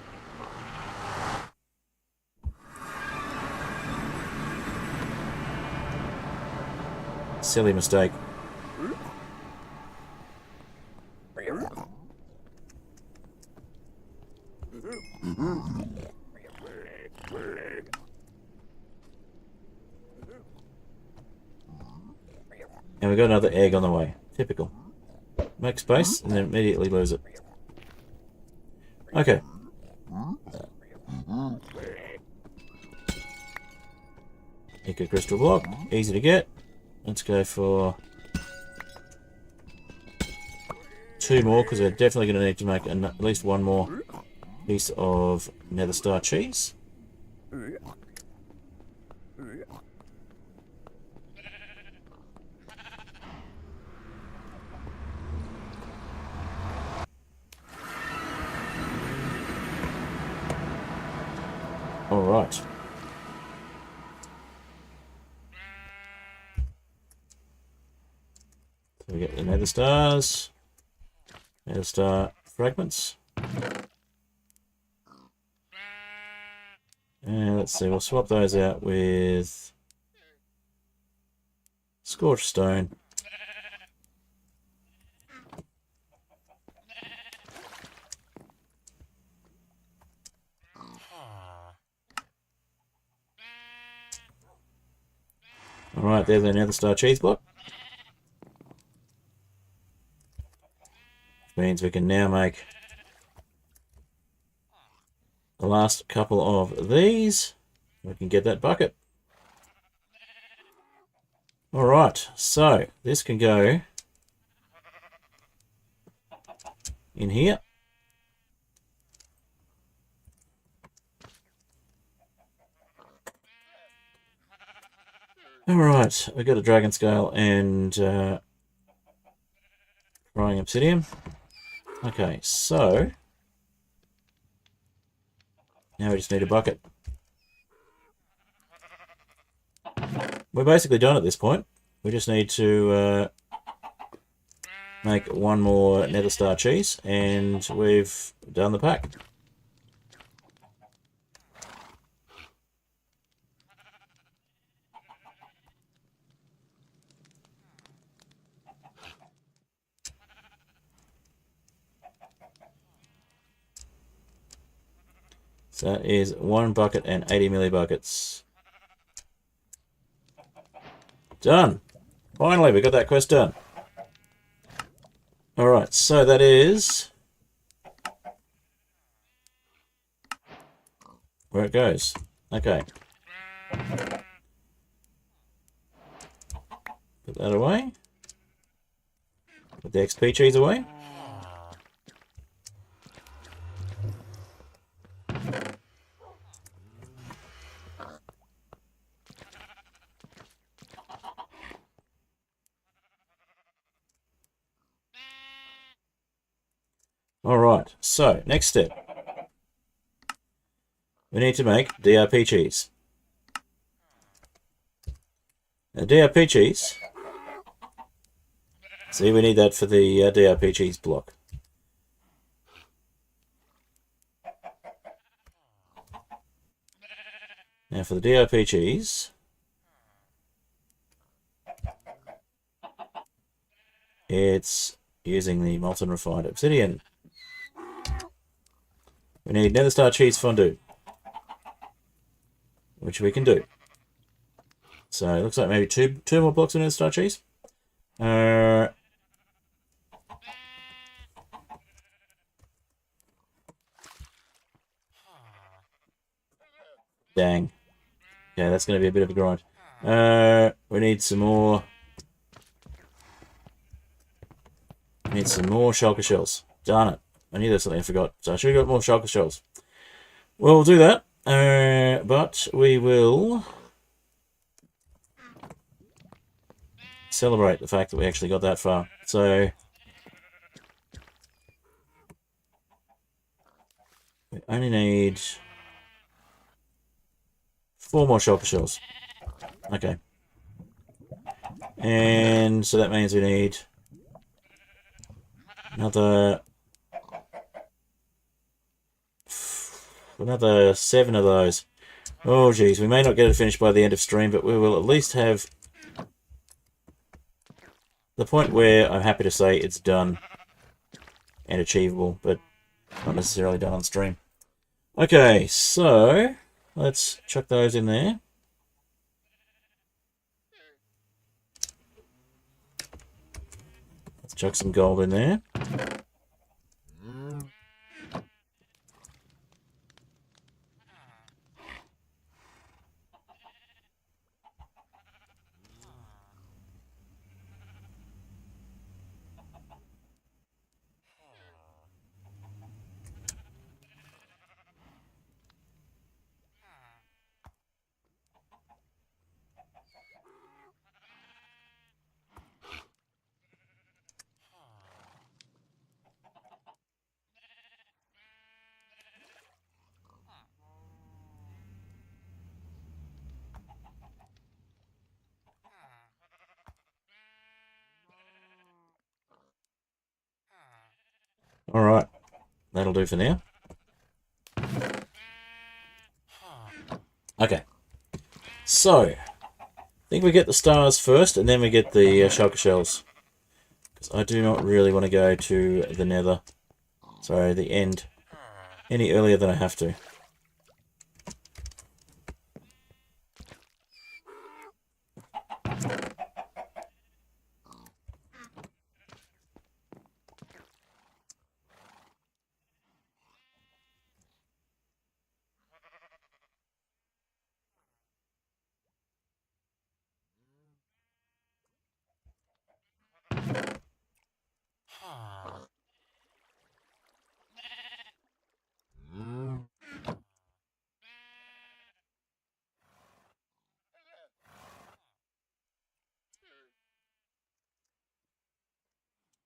Speaker 1: Silly mistake. And we got another egg on the way. Typical. Make space and then immediately lose it. Okay. Eco crystal block. Easy to get. Let's go for 2 more because we're definitely going to need to make at least 1 more piece of nether star cheese. All right. So we get the nether stars, nether star fragments. And let's see, we'll swap those out with scorched stone. Alright, there's our nether star cheese block. Which means we can now make the last couple of these. We can get that bucket. Alright, so this can go in here. Alright, I got a dragon scale and Refined Obsidian. Okay, so now we just need a bucket. We're basically done at this point. We just need to make one more nether star cheese and we've done the pack. So that is 1 bucket and 80 millibuckets. Done! Finally, we got that quest done. Alright, so that is where it goes. Okay. Put that away. Put the XP cheese away. Alright, so next step. We need to make DRP cheese. Now DRP cheese, see we need that for the DRP cheese block. Now for the DRP cheese, it's using the Molten Refined Obsidian. We need nether star cheese fondue, which we can do. So it looks like maybe two more blocks of nether star cheese. Dang. Yeah, that's going to be a bit of a grind. We need some more. We need some more shulker shells. Darn it. I knew there's something I forgot. So I should have got more shulker shells. Well, we'll do that. But we will celebrate the fact that we actually got that far. So we only need 4 more shulker shells. Okay. And so that means we need another 7 of those. Oh geez, we may not get it finished by the end of stream, but we will at least have the point where I'm happy to say it's done and achievable, but not necessarily done on stream. Okay, so let's chuck those in there. Let's chuck some gold in there. Alright, that'll do for now. Okay, so I think we get the stars first and then we get the shulker shells. Because I do not really want to go to the nether, sorry, the end, any earlier than I have to.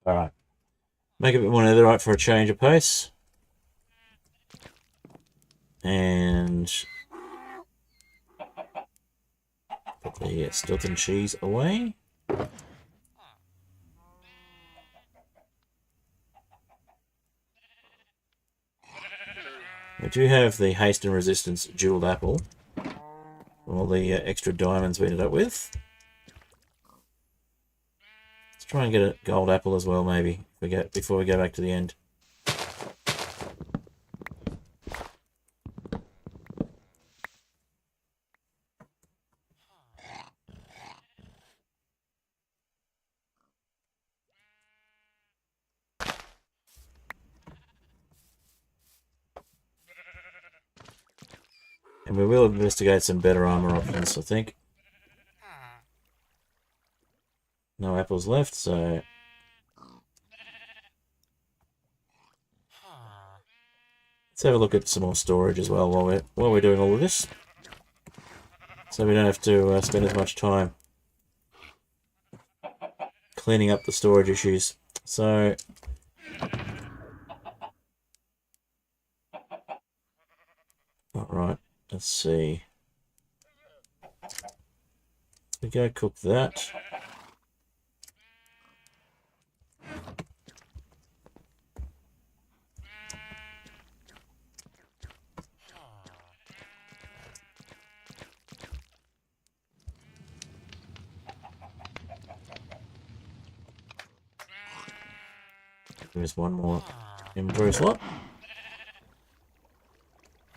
Speaker 1: Alright. Make a bit more netherite for a change of pace. And put the Stilton cheese away. We do have the haste and resistance jeweled apple. All the extra diamonds we ended up with. Let's try and get a gold apple as well, maybe, before we go back to the end. And we will investigate some better armor options, I think. No apples left, so... Let's have a look at some more storage as well while we're doing all of this. So we don't have to spend as much time cleaning up the storage issues. So... Alright, let's see. We go cook that. There's one more inventory slot.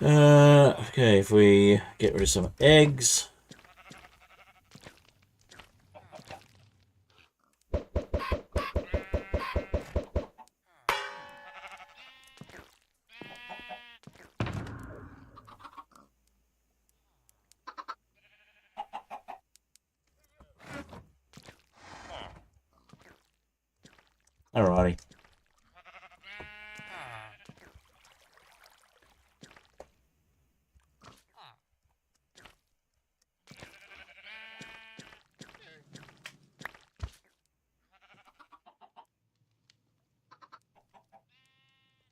Speaker 1: Okay, if we get rid of some eggs. Alrighty.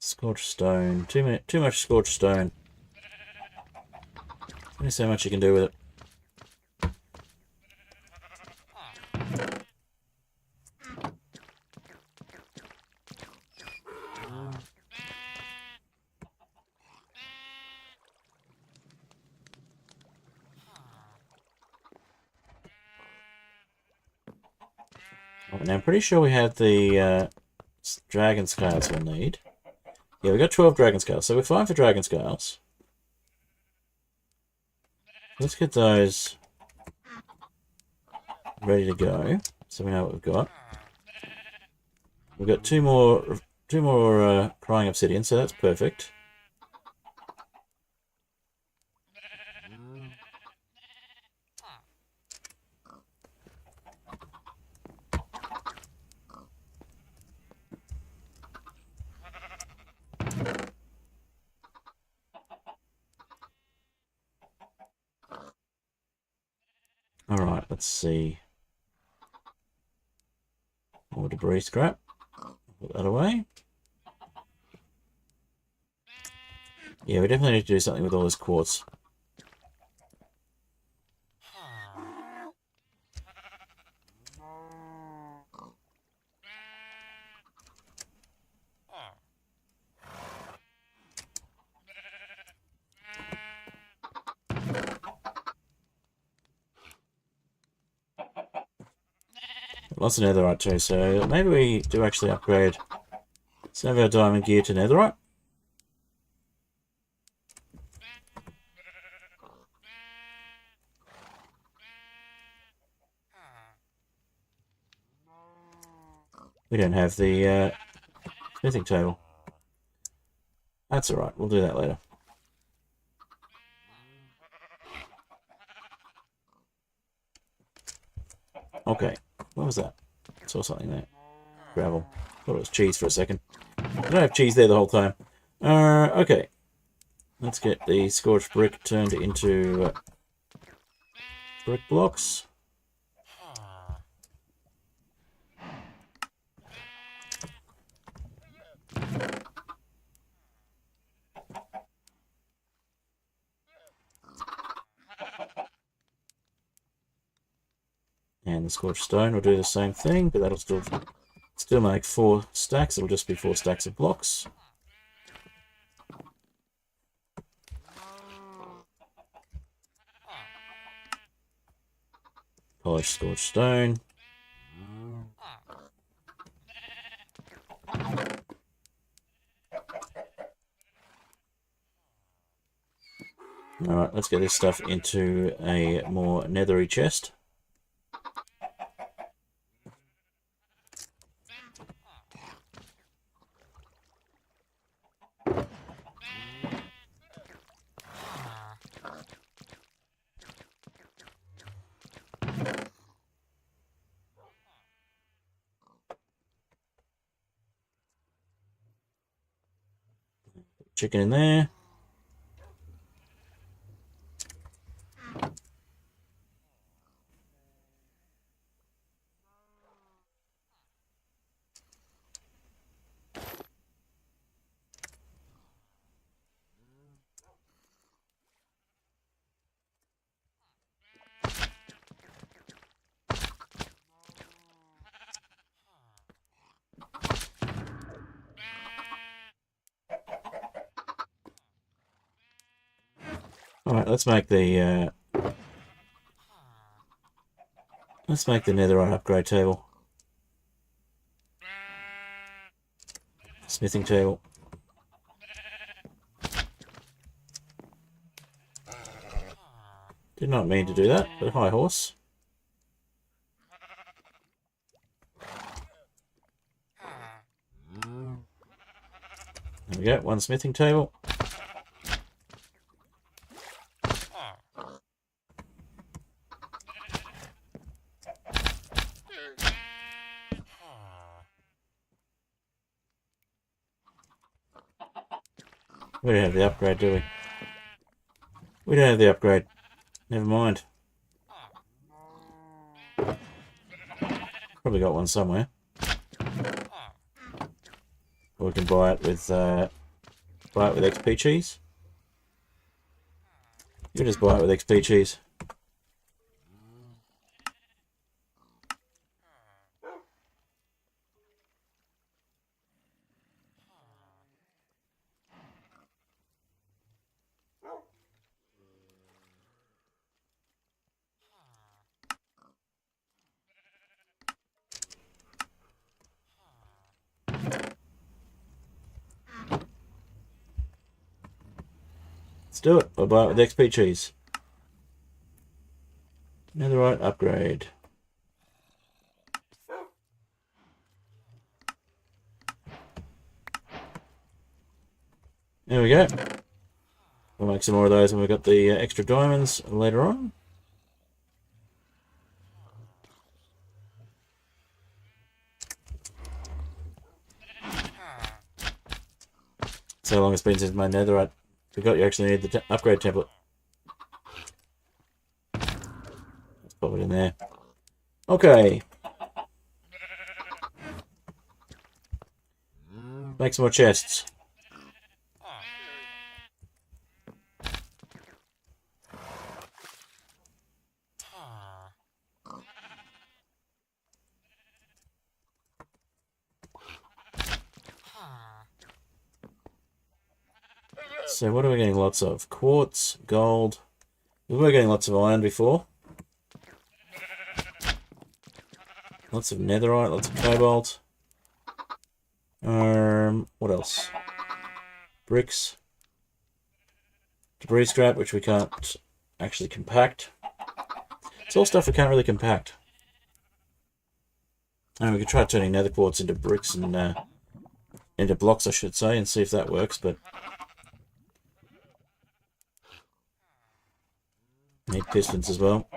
Speaker 1: Scorched stone. Too much scorched stone. Only so much you can do with it. Now I'm pretty sure we have the dragon scales we'll need. Yeah, we got 12 dragon scales, so we're fine for dragon scales. Let's get those ready to go, so we know what we've got. We've got two more crying obsidian, so that's perfect. Alright, let's see. More debris scrap. Put that away. Yeah, we definitely need to do something with all this quartz. Lots of netherite too, so maybe we do actually upgrade some of our diamond gear to netherite. We don't have the smithing table. That's alright, we'll do that later. Okay, what was that? I saw something there. Gravel. Thought it was cheese for a second. I don't have cheese there the whole time. Okay. Let's get the scorched brick turned into brick blocks. And the scorched stone will do the same thing, but that'll still make 4 stacks. It'll just be 4 stacks of blocks. Polished scorched stone. Alright, let's get this stuff into a more nethery chest. Chicken in there. Alright, let's make the netherite upgrade table. Smithing table. Did not mean to do that, but hi horse. There we go, 1 smithing table. We don't have the upgrade, do we? We don't have the upgrade. Never mind. Probably got one somewhere. Or we can buy it with XP cheese. You can just buy it with XP cheese. Let's do it. We'll buy it with XP cheese. Netherite upgrade. There we go. We'll make some more of those when we've got the extra diamonds later on. So long it's been since my netherite. Forgot you actually need the upgrade template. Let's pop it in there. Okay. Make some more chests. So what are we getting lots of? Quartz, gold. We were getting lots of iron before. Lots of netherite, lots of cobalt. What else? Bricks. Debris scrap, which we can't actually compact. It's all stuff we can't really compact. And we could try turning nether quartz into bricks and into blocks, I should say, and see if that works, but need pistons as well.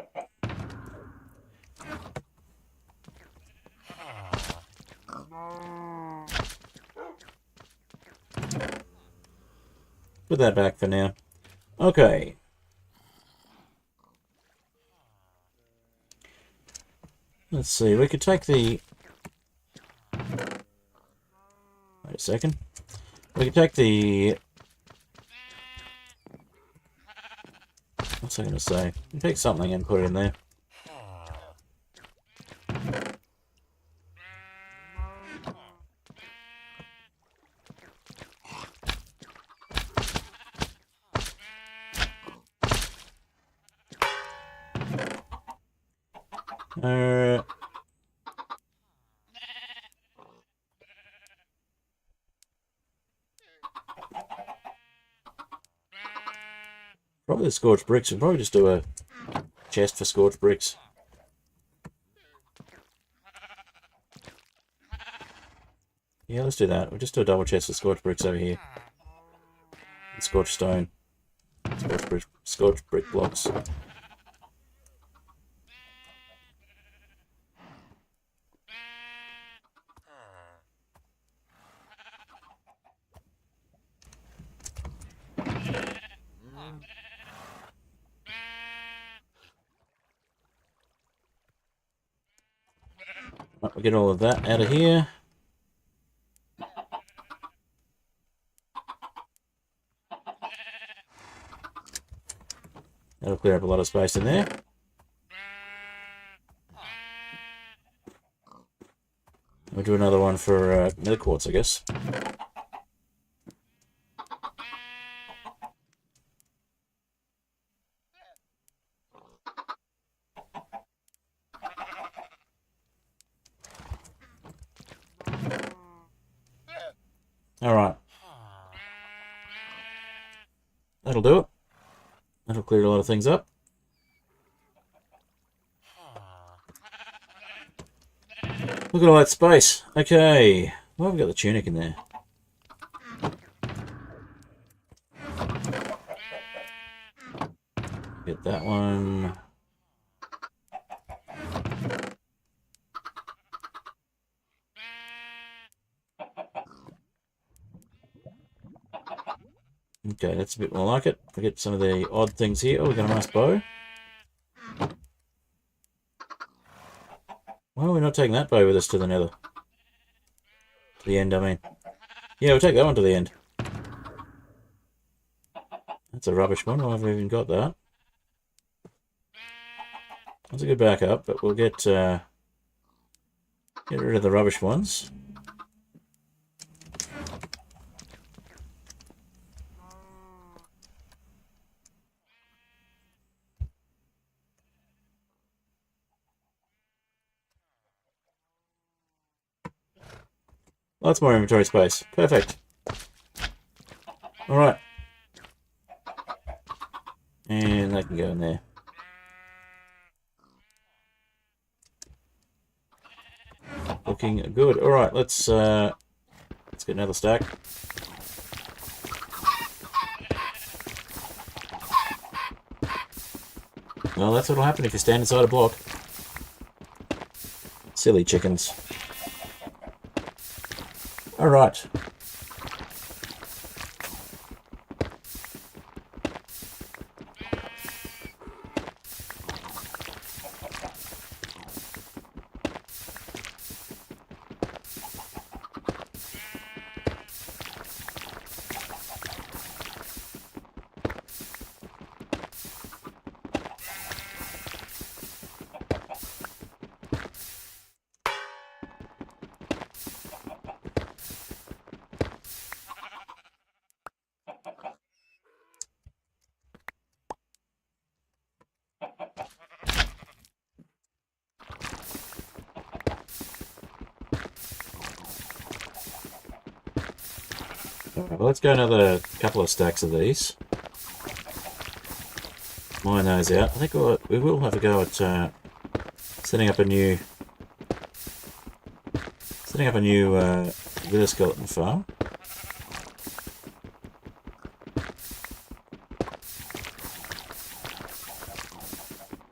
Speaker 1: put that back for now. Okay. Let's see, we could take the... Wait a second. We could take the... What's I going to say? We can take something and put it in there. Probably the scorched bricks. We'll probably just do a chest for scorched bricks. Yeah, let's do that. We'll just do a double chest for scorched bricks over here. And scorched stone. Scorched brick blocks. Right, we'll get all of that out of here. That'll clear up a lot of space in there. We'll do another one for nether quartz, I guess. Alright. That'll do it. That'll clear a lot of things up. Look at all that space. Okay. Well, we've got the tunic in there. Get that one. Okay, that's a bit more like it. We get some of the odd things here. Oh, we got a nice bow. Why are we not taking that bow with us to the nether? To the end, I mean. Yeah, we'll take that one to the end. That's a rubbish one. Why have we even got that? That's a good backup, but we'll get rid of the rubbish ones. Lots more inventory space. Perfect. Alright. And that can go in there. Looking good. Alright, let's get another stack. Well, that's what'll happen if you stand inside a block. Silly chickens. Alright. Well, let's go another couple of stacks of these. Mine those out. I think we will have a go at setting up a new wither skeleton farm.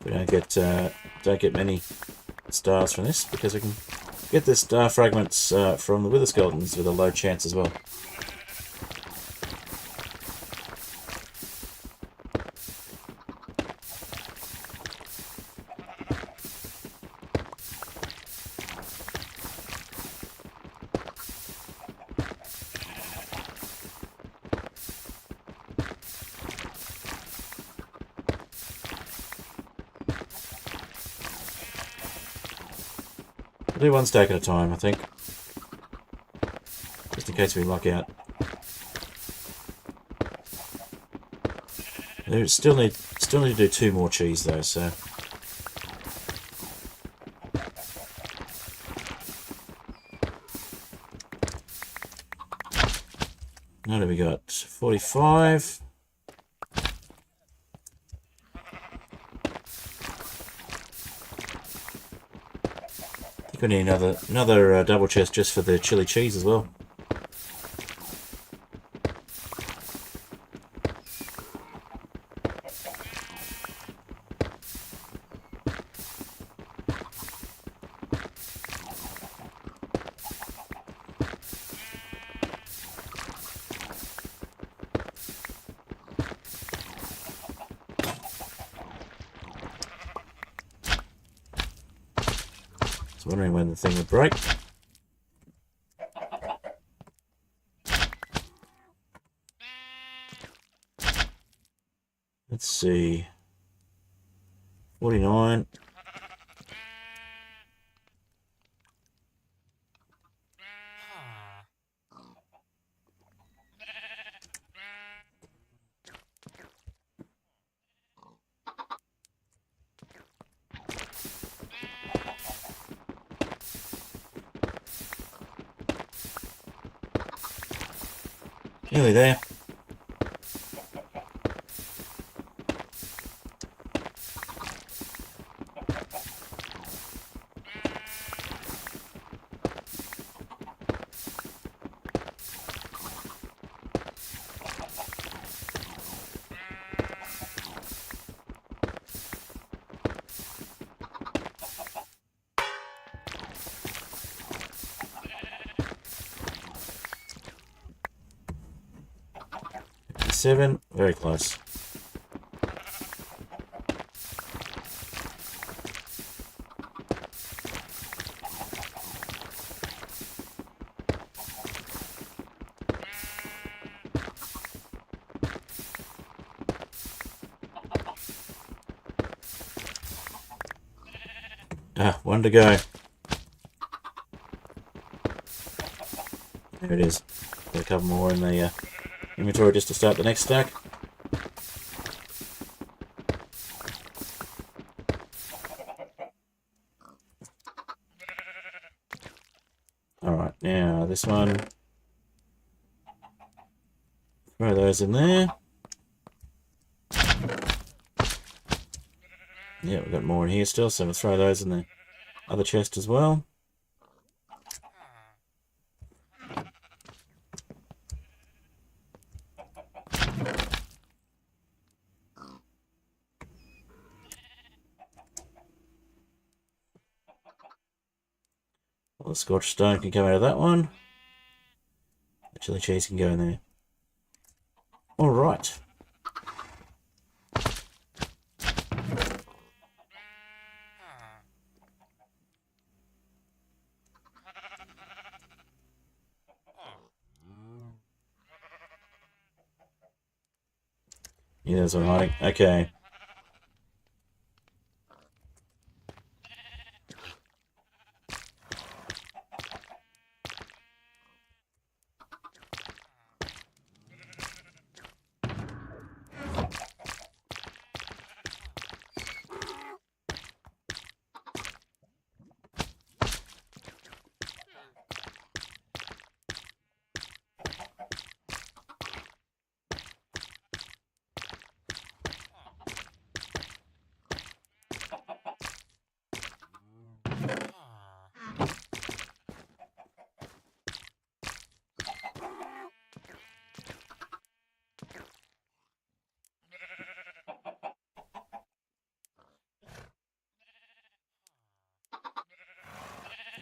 Speaker 1: We don't get many stars from this, because we can get the star fragments from the wither skeletons with a low chance as well. do one stack at a time, I think. Just in case we luck out. We still need to do 2 more cheese though, so. What do we got? 45. I think we need another double chest just for the chili cheese as well. Wondering when the thing would break. Let's see. 49. Nearly there. Seven, very close. One to go. There it is. Got a couple more in the inventory just to start the next stack. Alright, now this one. Throw those in there. Yeah, we've got more in here still, so we'll throw those in the other chest as well. Well, the scorched stone can come out of that one. The chili cheese can go in there. Alright. Yeah, there's one hiding. Okay.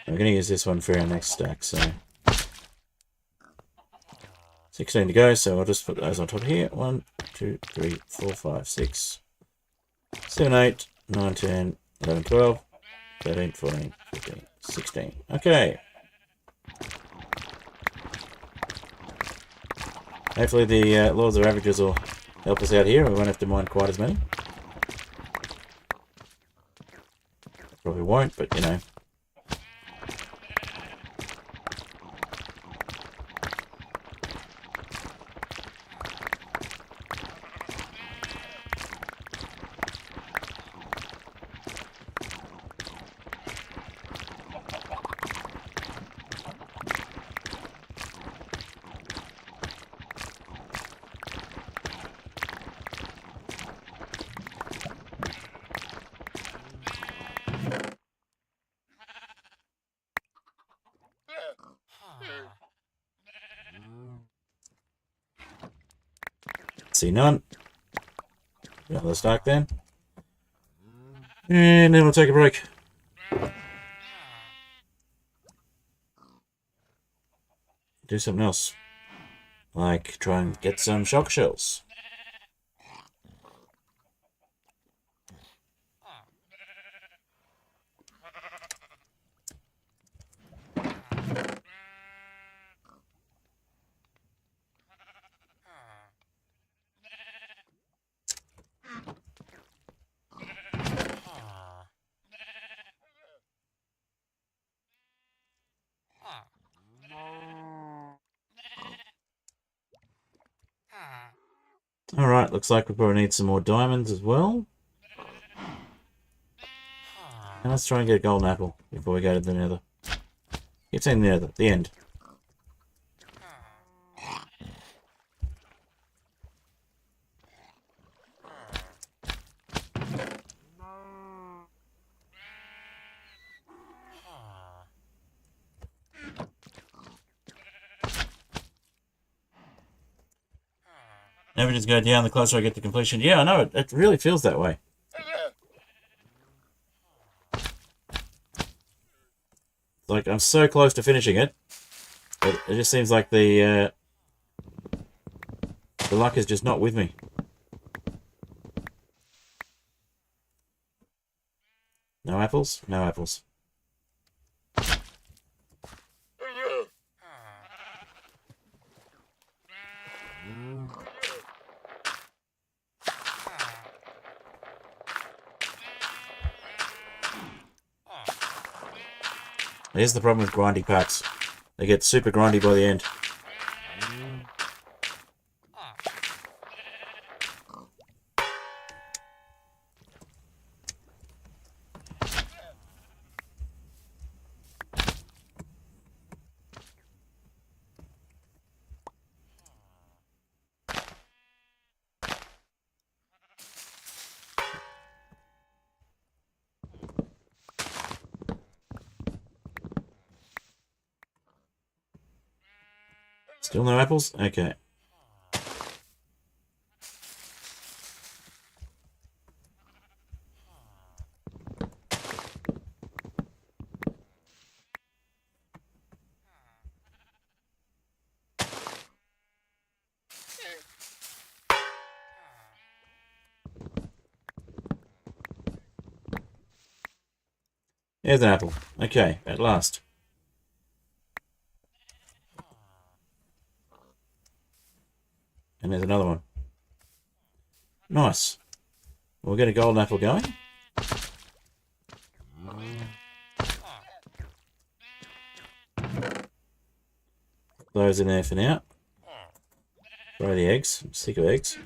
Speaker 1: We're going to use this one for our next stack, so 16 to go, so I'll just put those on top here. 1, 2, 3, 4, 5, 6, 7, 8, 9, 10, 11, 12, 13, 14, 15, 16. Okay. Hopefully the laws of averages will help us out here and we won't have to mine quite as many. Probably won't, but you know. see none. Another stack then. And then we'll take a break. Do something else. Like try and get some shock shells. Alright, looks like we probably need some more diamonds as well. And let's try and get a golden apple before we go to the nether. Keep saying the nether, the end. Never just go down the closer I get to completion. Yeah, I know, it really feels that way. Like, I'm so close to finishing it. It just seems like the luck is just not with me. No apples? No apples. Here's the problem with grindy packs. They get super grindy by the end. Still no apples? Okay. Here's an apple. Okay, at last. And there's another one. Nice. We'll get a golden apple going. Those in there for now. Throw the eggs. I'm sick of eggs.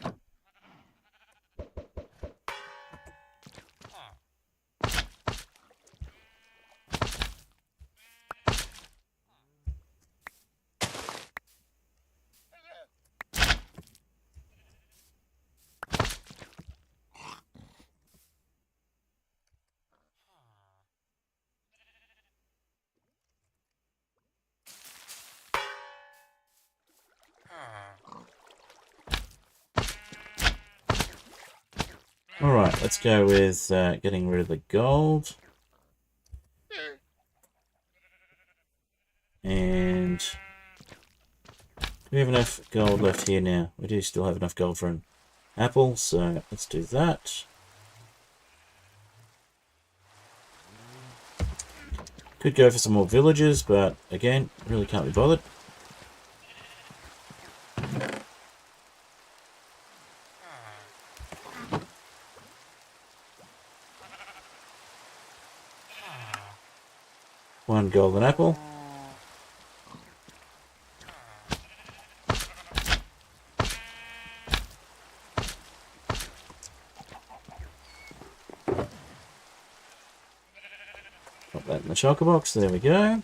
Speaker 1: Alright, let's go with getting rid of the gold. And do we have enough gold left here now? We do still have enough gold for an apple, so let's do that. Could go for some more villagers, but again, really can't be bothered. One golden apple. Pop that in the shulker box. There we go.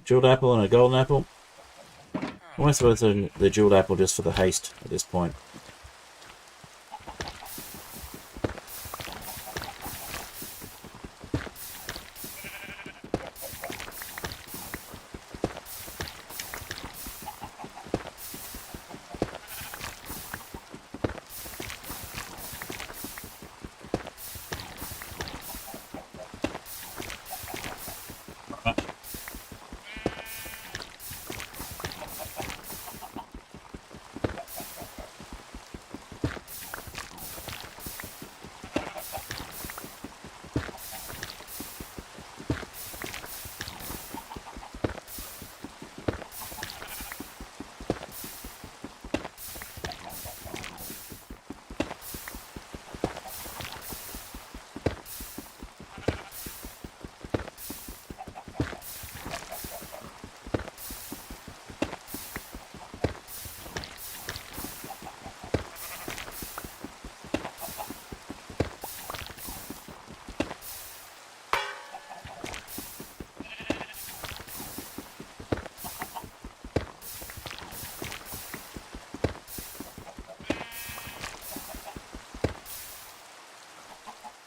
Speaker 1: Jeweled apple and a golden apple. Almost worth the jeweled apple just for the haste at this point.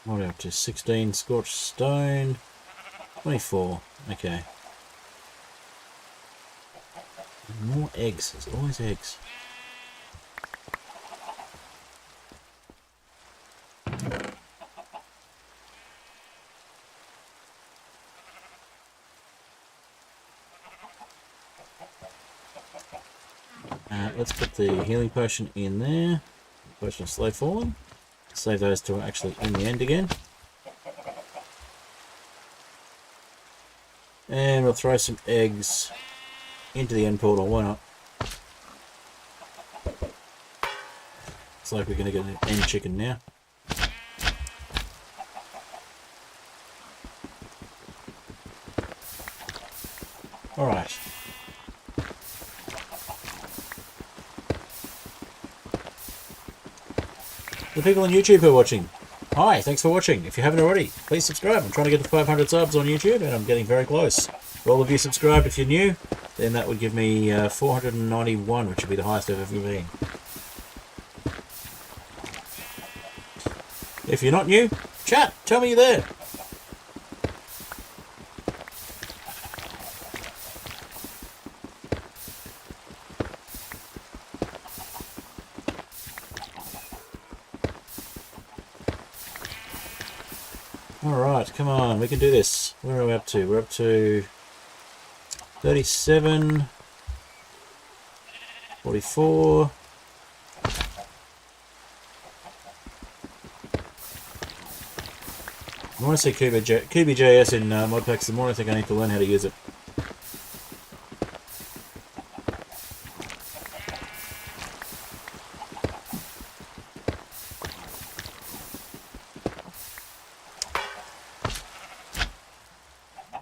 Speaker 1: What are we up to? 16 scorched stone. 24. Okay. More eggs. There's always eggs. Let's put the healing potion in there. Potion of slow falling. Save those to actually in the end again. And we'll throw some eggs into the end portal. Why not? It's like we're going to get an end chicken now. Alright. The people on YouTube who are watching, hi, thanks for watching. If you haven't already, please subscribe. I'm trying to get to 500 subs on YouTube, and I'm getting very close. For all of you subscribed, if you're new, then that would give me 491, which would be the highest I've ever been. If you're not new, chat, tell me you're there. Alright, come on, we can do this. Where are we up to? We're up to 37, 44. The more I see QBJS in modpacks, the more I think I need to learn how to use it.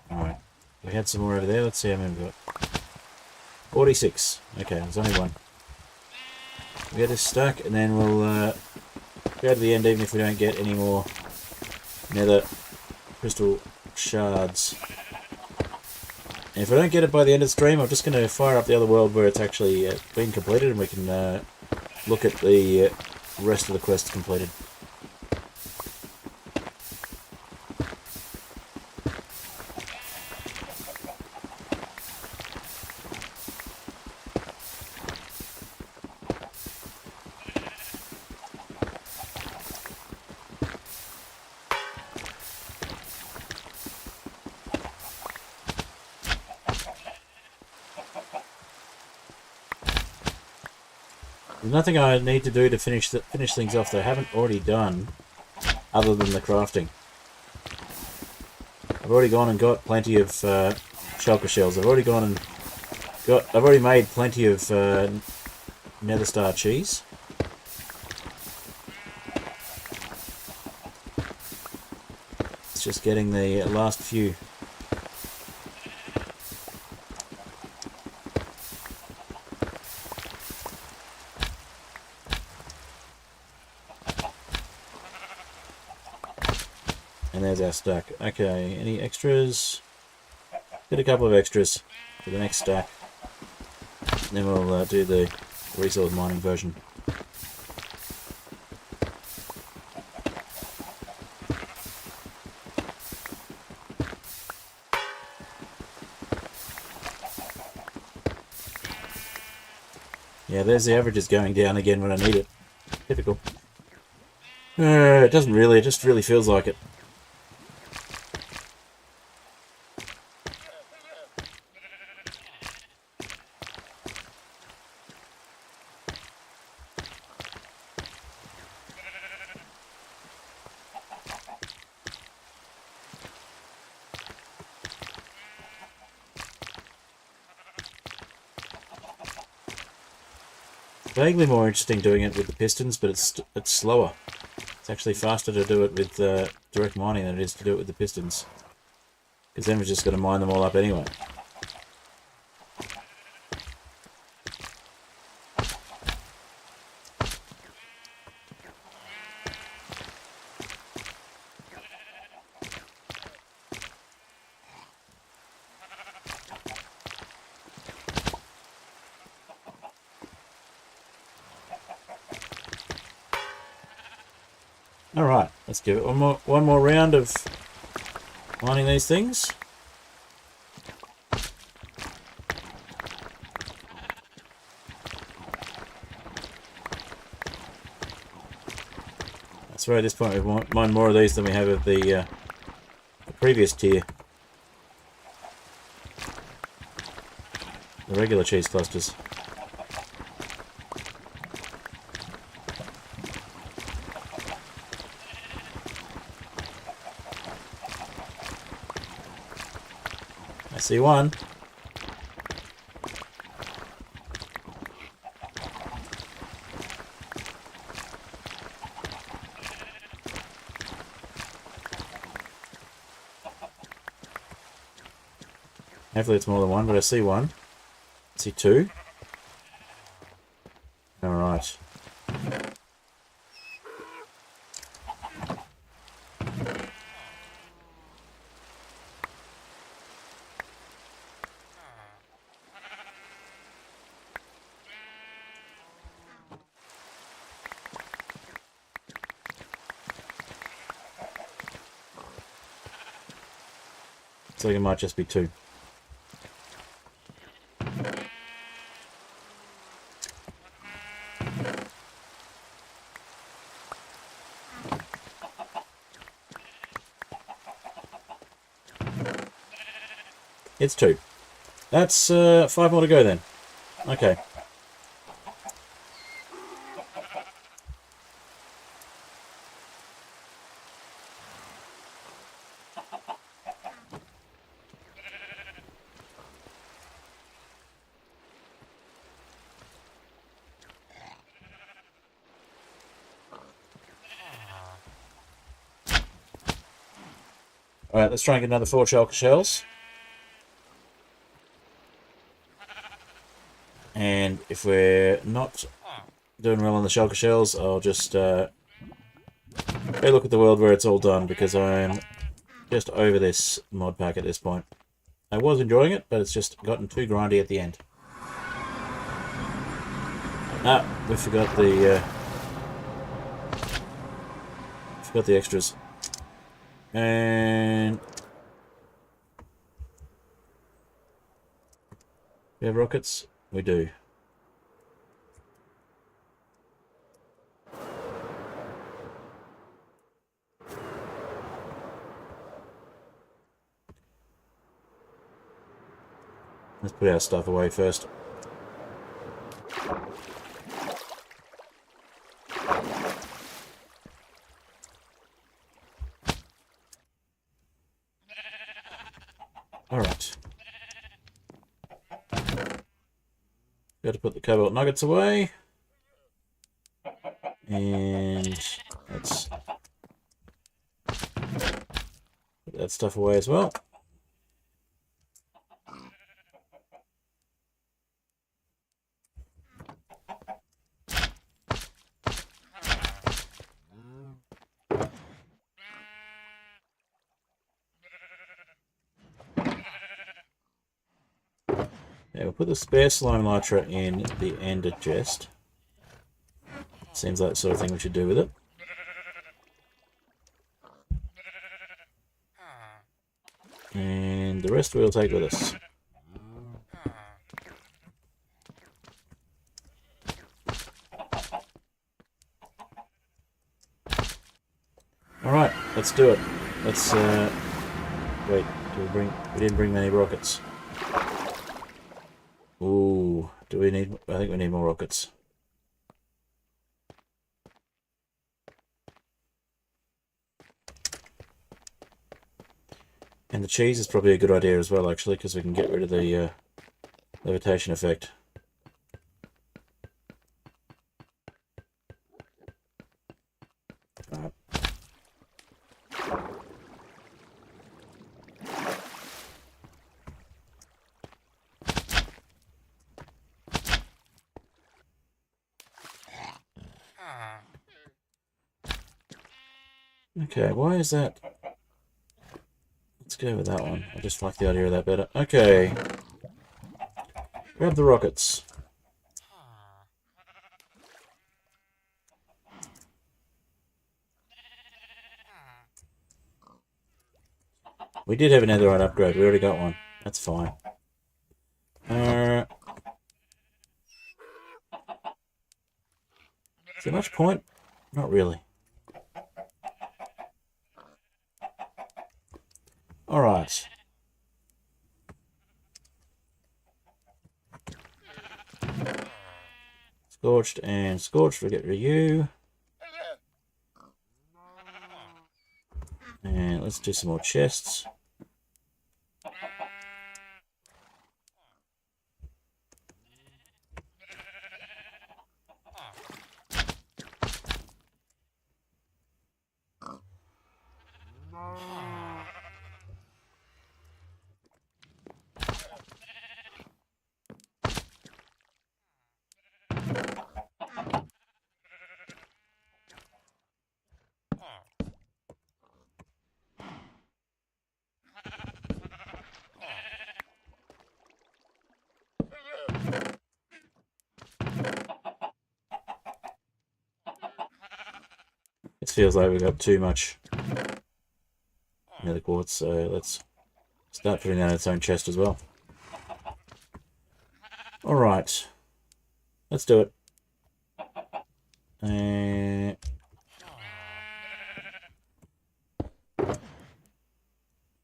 Speaker 1: Alright, we had some more over there. Let's see how many we've got. 46. Okay, there's only one. We get this stack, and then we'll go to the end even if we don't get any more nether crystal shards. And if I don't get it by the end of the stream, I'm just going to fire up the other world where it's actually been completed, and we can look at the rest of the quests completed. There's nothing I need to do to finish things off that I haven't already done, other than the crafting. I've already gone and got plenty of shulker shells. I've already made plenty of nether star cheese. It's just getting the last few. And there's our stack. Okay, any extras? Get a couple of extras for the next stack. Then we'll do the resource mining version. Yeah, there's the averages going down again when I need it. Typical. It doesn't really, it just really feels like it. Vaguely more interesting doing it with the pistons, but it's slower. It's actually faster to do it with direct mining than it is to do it with the pistons. Because then we're just going to mine them all up anyway. Alright, let's give it one more round of mining these things. I swear at this point we mine more of these than we have of the previous tier. The regular cheese clusters. I see one. Hopefully it's more than one, but I see one. I see two. Alright. So it might just be two. It's two. That's 5 more to go then. Okay. Alright, let's try and get another 4 shulker shells. And if we're not doing well on the shulker shells, I'll just go look at the world where it's all done, because I'm just over this mod pack at this point. I was enjoying it, but it's just gotten too grindy at the end. Ah, we forgot the extras. And we have rockets? We do. Let's put our stuff away first. Alright. Got to put the cobalt nuggets away. And let's put that stuff away as well. Yeah, we'll put the spare slime nitra in the ender chest. Seems like the sort of thing we should do with it. And the rest we'll take with us. Alright, let's do it. Let's wait, we didn't bring many rockets. Ooh, do we need, I think we need more rockets. And the cheese is probably a good idea as well, actually, because we can get rid of the levitation effect. Okay, why is that? Let's go with that one. I just like the idea of that better. Okay. Grab the rockets. We did have an netherite upgrade. We already got one. That's fine. Is there much point? Not really. Alright. Scorched and Scorched. We'll get rid of you. And let's do some more chests. It feels like we've got too much nether quartz, so let's start putting that in its own chest as well. Alright. Let's do it. Don't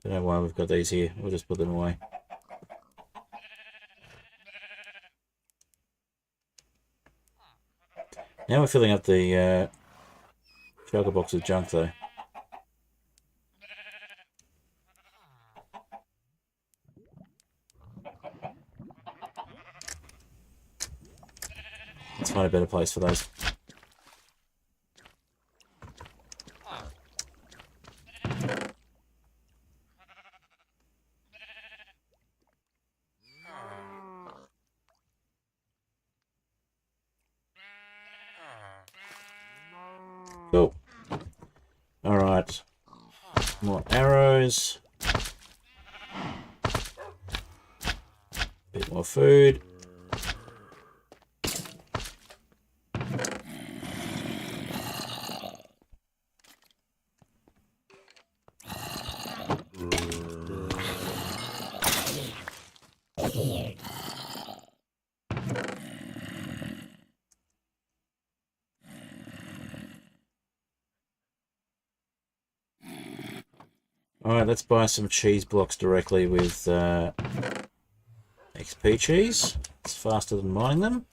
Speaker 1: know why we've got these here. We'll just put them away. Now we're filling up the shulker box with junk, though. Let's find a better place for those. Cool. Alright. More arrows. Bit more food. Alright, let's buy some cheese blocks directly with XP cheese. It's faster than mining them.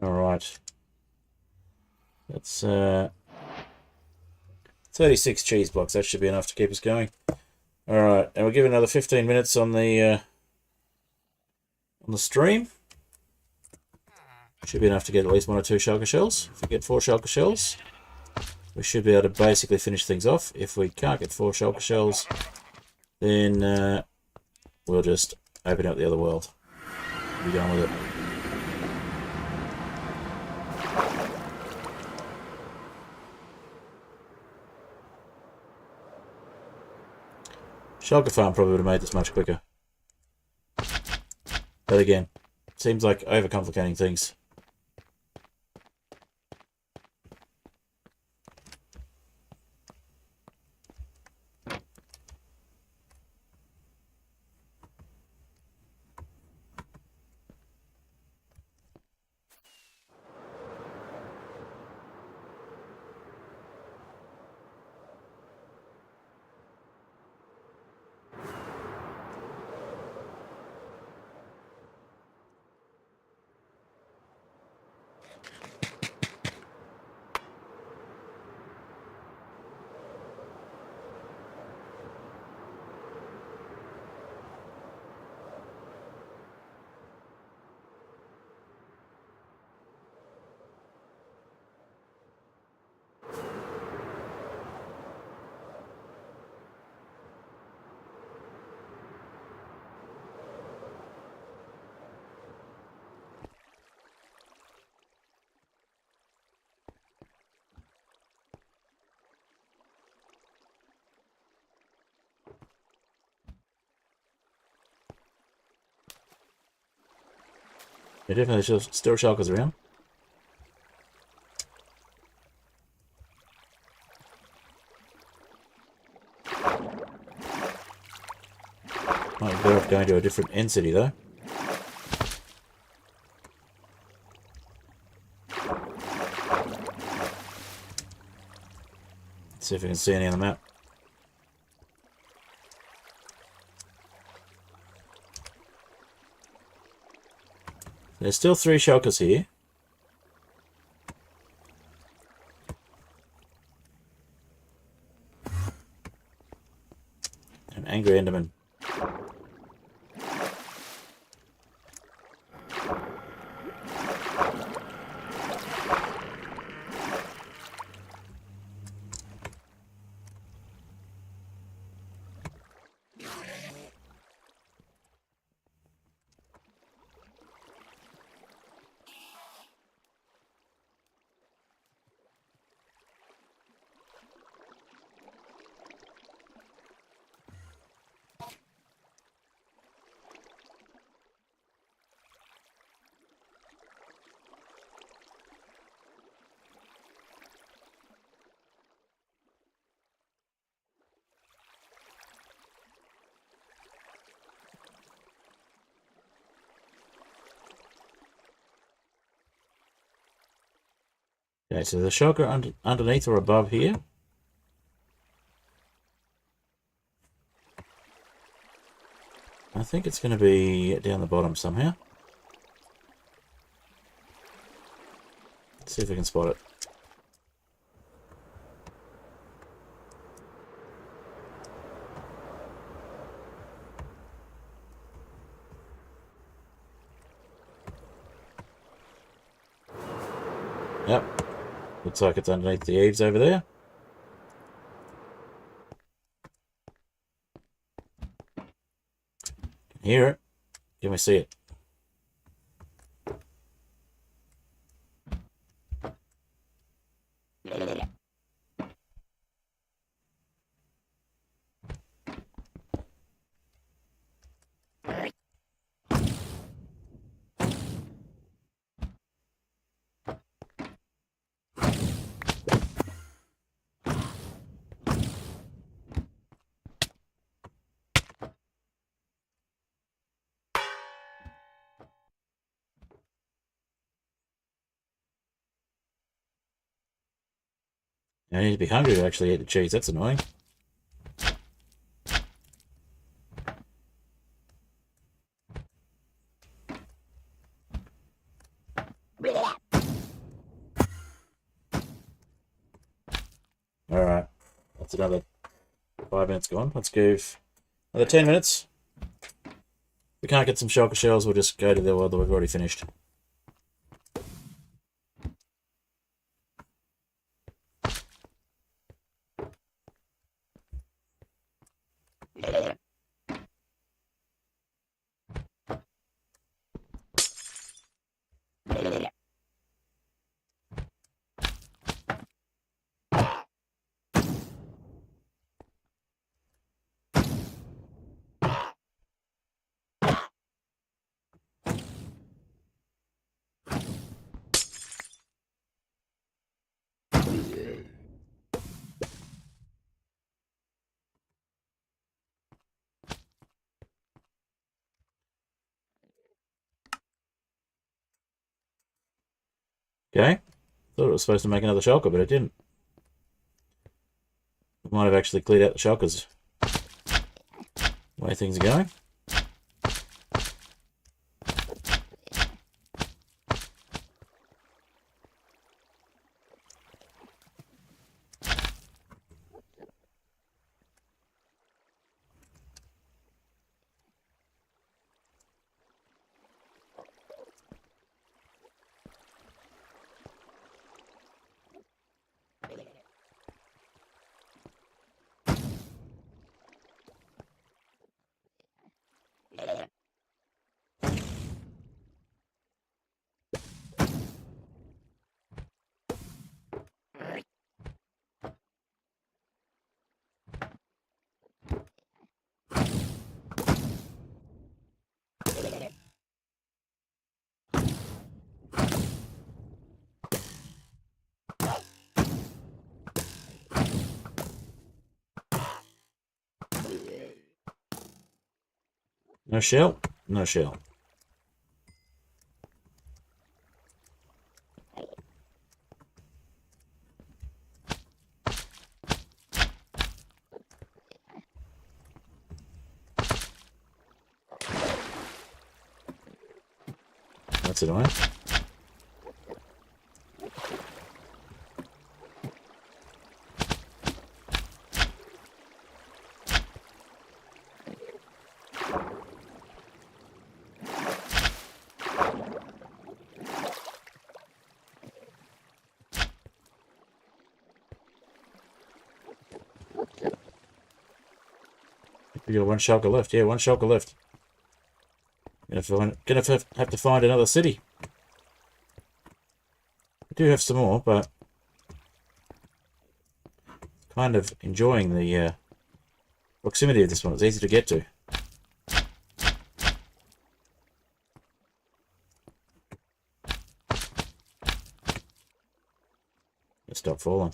Speaker 1: Alright. That's 36 cheese blocks. That should be enough to keep us going. Alright, and we'll give it another 15 minutes on the stream. Should be enough to get at least 1 or 2 shulker shells. If we get 4 shulker shells, we should be able to basically finish things off. If we can't get 4 shulker shells, then we'll just open up the other world. Be done with it. Shulker farm probably would have made this much quicker. But again, seems like overcomplicating things. There definitely still shulkers around. Might be better off going to a different end city though. Let's see if we can see any on the map. There's still 3 shulkers here. An angry enderman. Okay, so the shulker underneath or above here. I think it's going to be down the bottom somehow. Let's see if we can spot it. Yep. Looks like it's underneath the eaves over there. Can hear it. Can we see it? I need to be hungry to actually eat the cheese. That's annoying. Alright. That's another 5 minutes gone. Let's give another 10 minutes. If we can't get some shulker shells, we'll just go to the world that we've already finished. Okay. Thought it was supposed to make another shulker, but it didn't. We might have actually cleared out the shulkers. The way things are going. No shell? No shell. That's annoying. We got one shulker left. Yeah, one shulker left. Gonna have to find another city. We do have some more, but kind of enjoying the proximity of this one. It's easy to get to. Let's stop falling.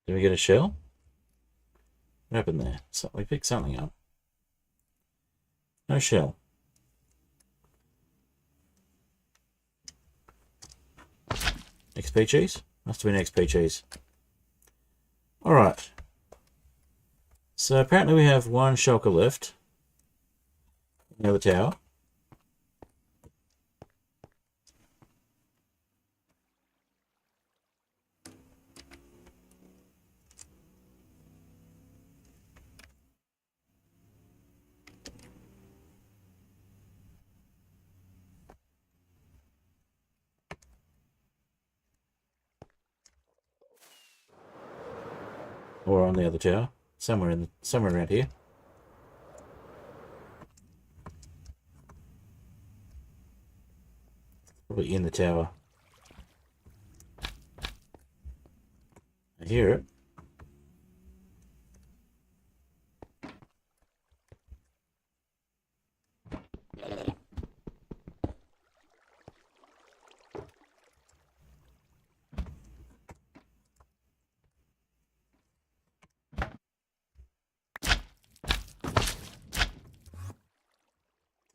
Speaker 1: Did we get a shell? What happened there? So we picked something up. No shell. XP cheese? Must have been XP cheese. Alright. So apparently we have one shulker left. In the other tower. Or on the other tower. Somewhere around here. Probably in the tower. I hear it.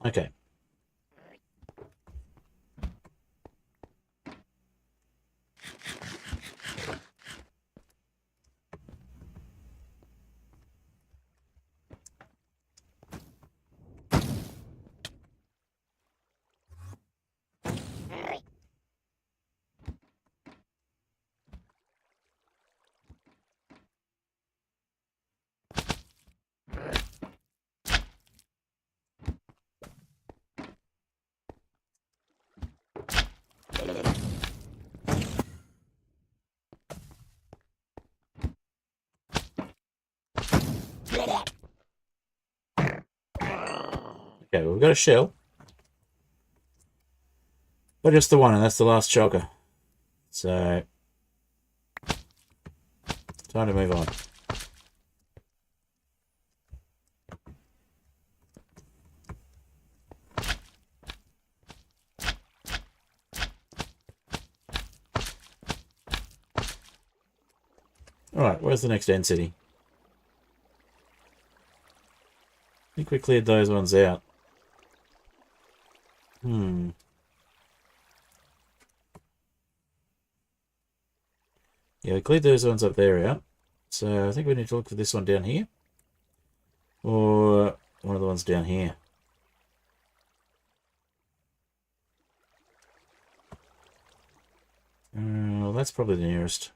Speaker 1: Okay. Okay, well, we've got a shell. But just the one, and that's the last shulker. So, time to move on. Alright, where's the next end city? I think we cleared those ones out. Yeah, we cleared those ones up there out. So I think we need to look for this one down here. Or one of the ones down here. Well, that's probably the nearest.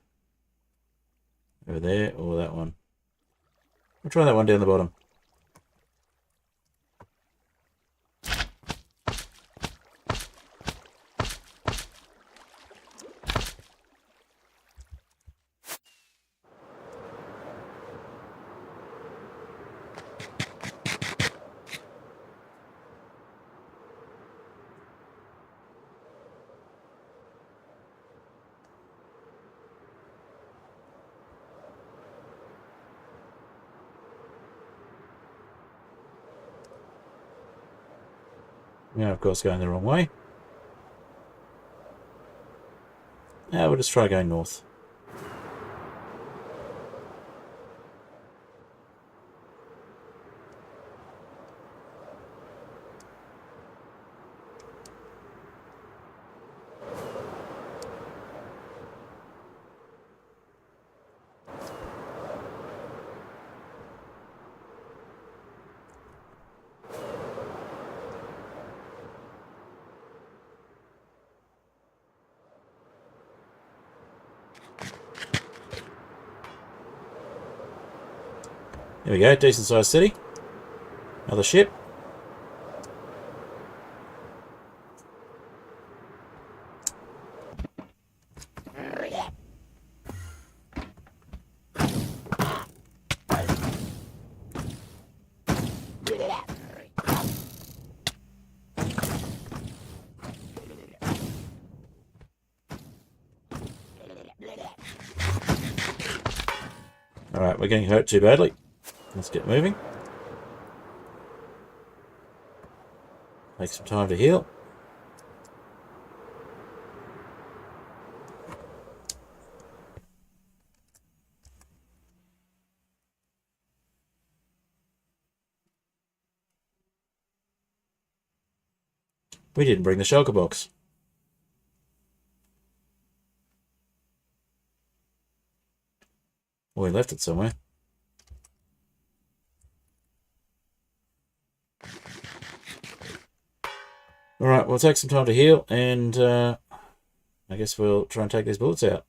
Speaker 1: Over there, or that one. We'll try that one down the bottom. Yeah, of course, going the wrong way. Yeah, we'll just try going north. There we go, decent sized city. Another ship. Alright, we're getting hurt too badly. Let's get moving. Take some time to heal. We didn't bring the shulker box. Well, we left it somewhere. Alright, we'll take some time to heal, and I guess we'll try and take these bullets out.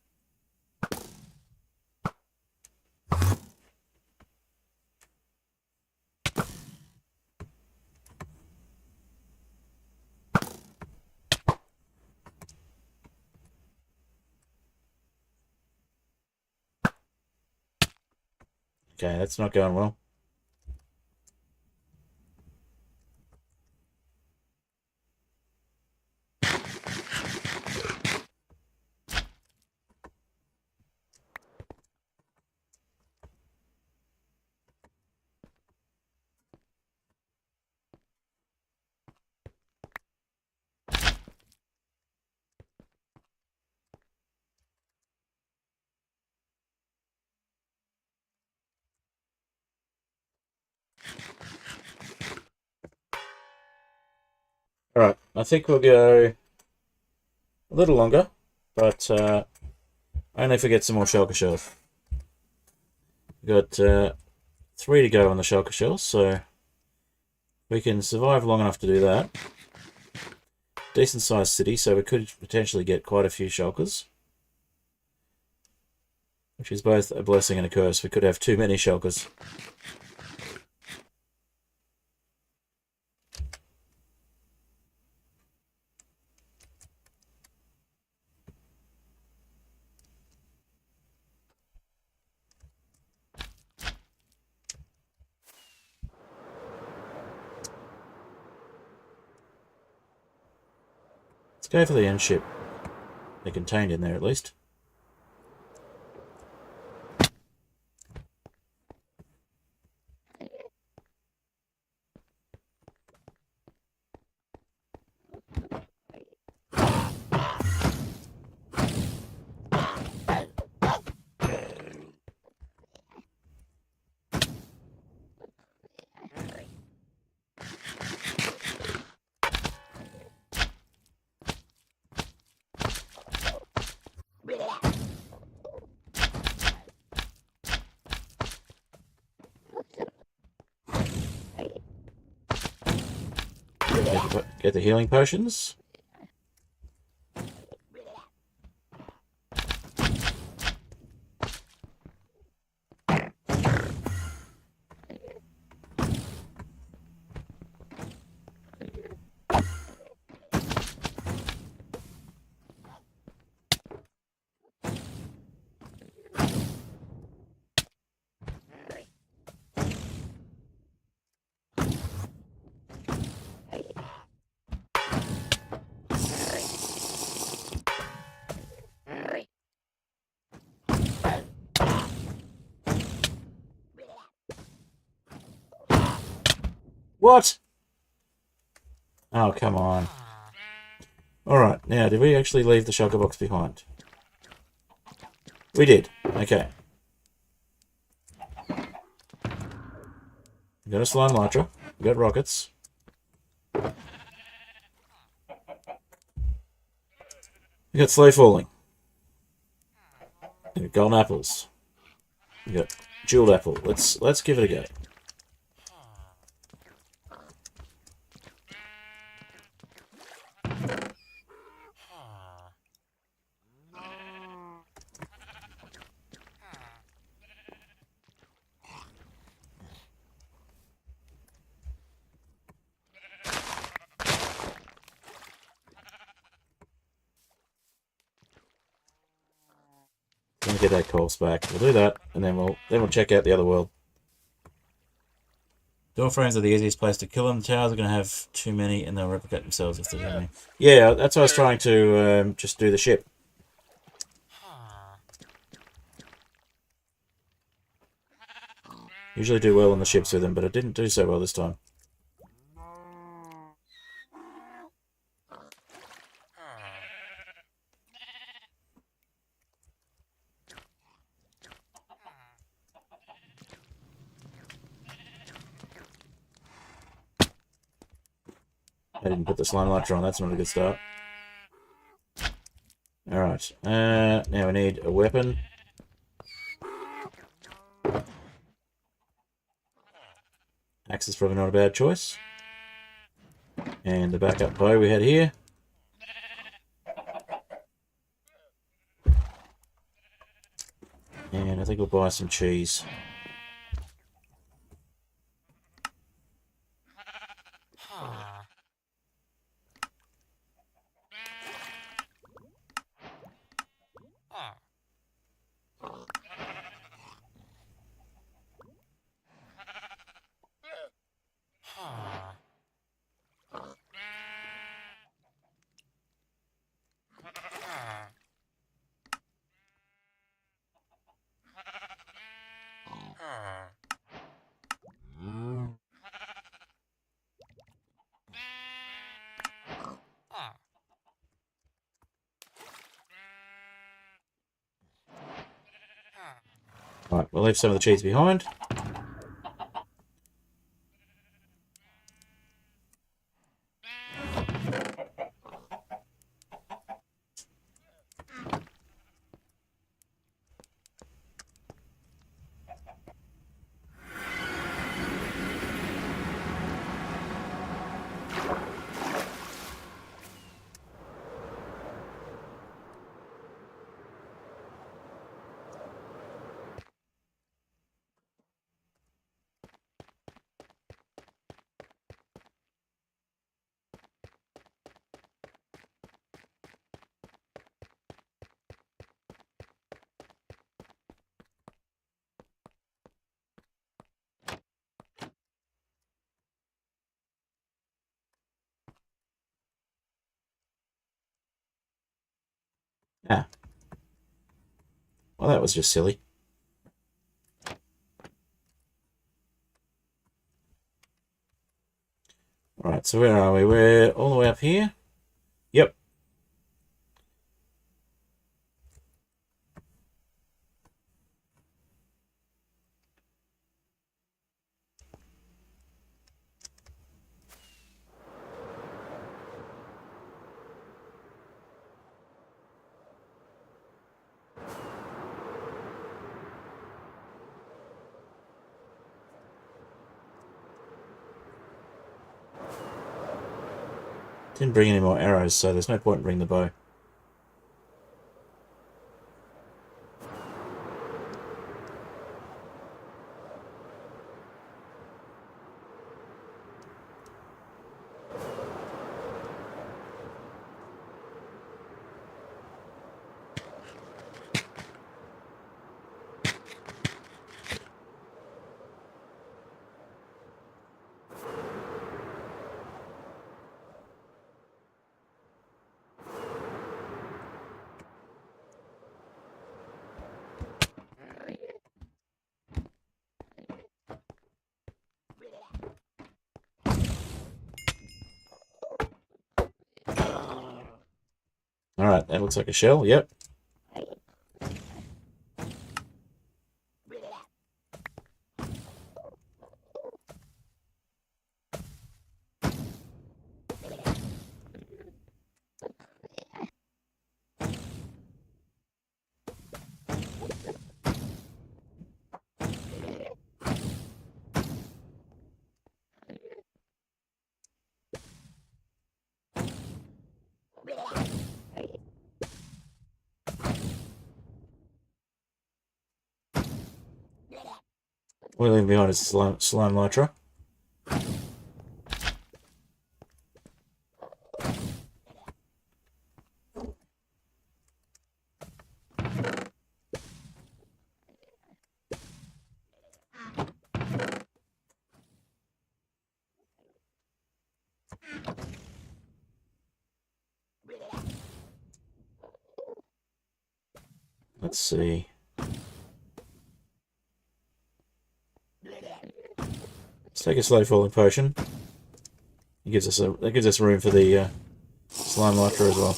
Speaker 1: Okay, that's not going well. Alright, I think we'll go a little longer, but only if we get some more shulker shells. We've got 3 to go on the shulker shells, so we can survive long enough to do that. Decent sized city, so we could potentially get quite a few shulkers, which is both a blessing and a curse. We could have too many shulkers. Let's go for the end ship. They're contained in there at least. Get the healing potions. What? Oh, come on. Alright, now, did we actually leave the shulker box behind? We did. Okay. We got a slime lytra. We got rockets. We got slow falling. We got golden apples. We got jeweled apple. Let's give it a go. Gonna get that corpse back. We'll do that, and then we'll check out the other world. Door frames are the easiest place to kill them. The towers are going to have too many, and they'll replicate themselves if there's any. Yeah, that's why I was trying to just do the ship. Usually do well on the ships with them, but it didn't do so well this time. I didn't put the slime lighter on, that's not a good start. Alright, now we need a weapon. Axe is probably not a bad choice. And the backup bow we had here. And I think we'll buy some cheese. Right, we'll leave some of the cheese behind. Ah. Well, that was just silly. Right, so where are we? We're all the way up here. Yep. Didn't bring any more arrows, so there's no point in bringing the bow. Alright, that looks like a shell, yep. We're leaving behind is slime Lytra. Let's see. Let's take a slow falling potion. It gives us room for the slime Lytra as well.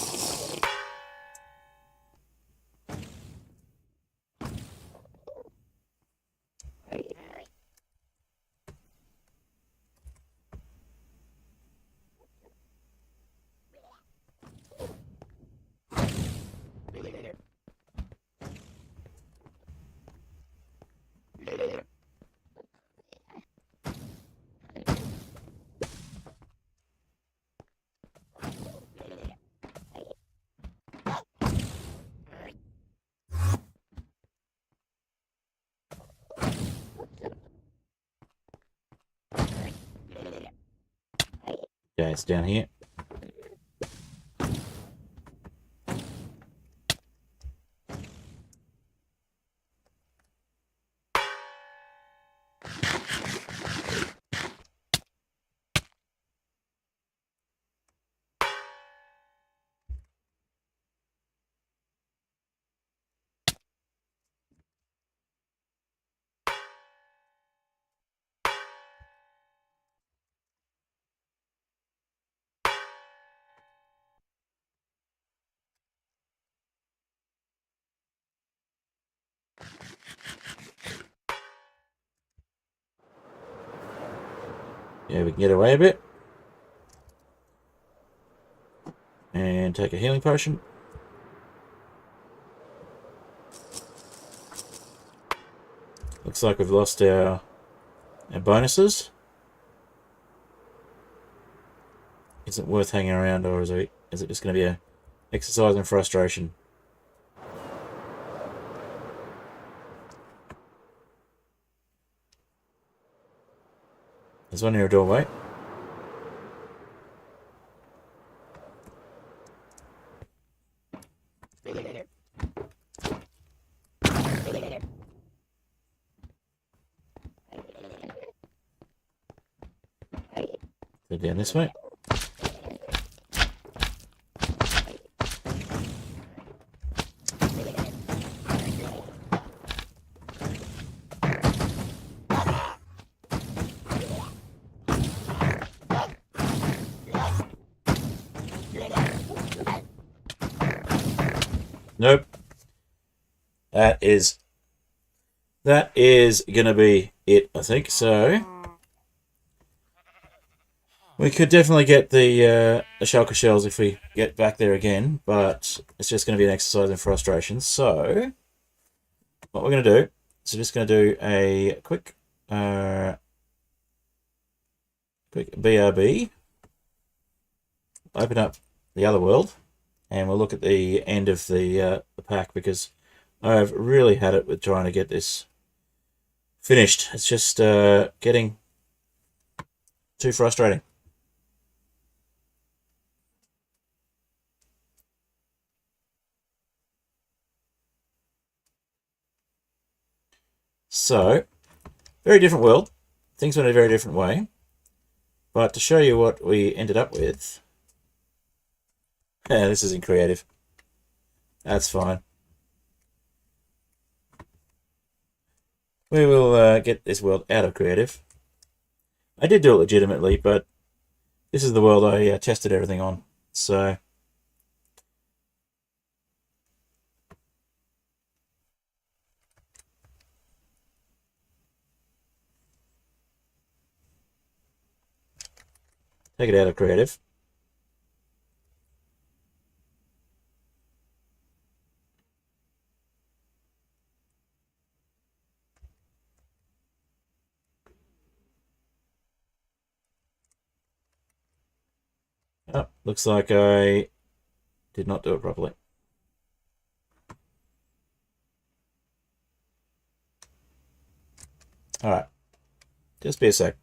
Speaker 1: Yeah, it's down here. Yeah, we can get away a bit. And take a healing potion. Looks like we've lost our bonuses. Is it worth hanging around, or is it just going to be a exercise in frustration? There's one near a doorway. Go down this way. Nope. That is gonna be it, I think. So we could definitely get the Shulker shells if we get back there again, but it's just gonna be an exercise in frustration. So what we're gonna do is we're just gonna do a quick BRB. Open up the other world. And we'll look at the end of the pack, because I've really had it with trying to get this finished. It's just getting too frustrating. So, very different world. Things went a very different way. But to show you what we ended up with... this isn't creative. That's fine. We will get this world out of creative. I did do it legitimately, but this is the world I tested everything on. So Take it out of creative. Oh, looks like I did not do it properly. Alright. Just be a sec.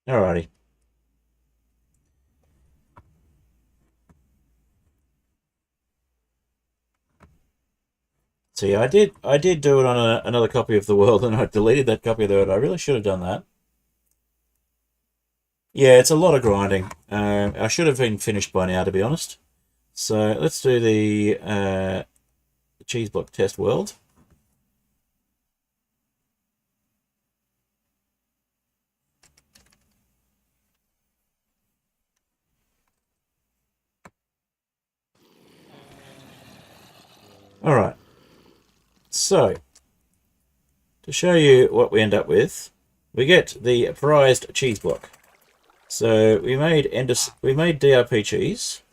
Speaker 1: Alrighty. So yeah, I did do it on another copy of the world, and I deleted that copy of the world. I really should have done that. Yeah, it's a lot of grinding. I should have been finished by now, to be honest. So let's do the cheese block test world. Alright. So, to show you what we end up with, we get the prized cheese block. So we made DRP cheese.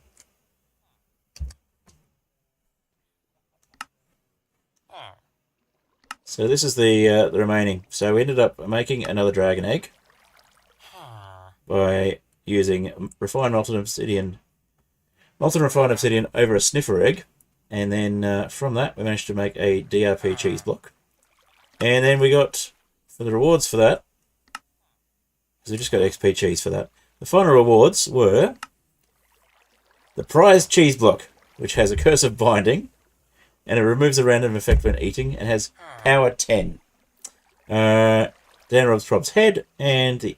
Speaker 1: So this is the remaining. So we ended up making another dragon egg by using refined molten obsidian, molten refined obsidian over a sniffer egg, and then from that we managed to make a DRP cheese block. And then we got, for the rewards for that, because we just got XP cheese for that, the final rewards were the prized cheese block, which has a cursive binding, and it removes a random effect when eating, and has power 10. Dan Rob's Prob's head, and the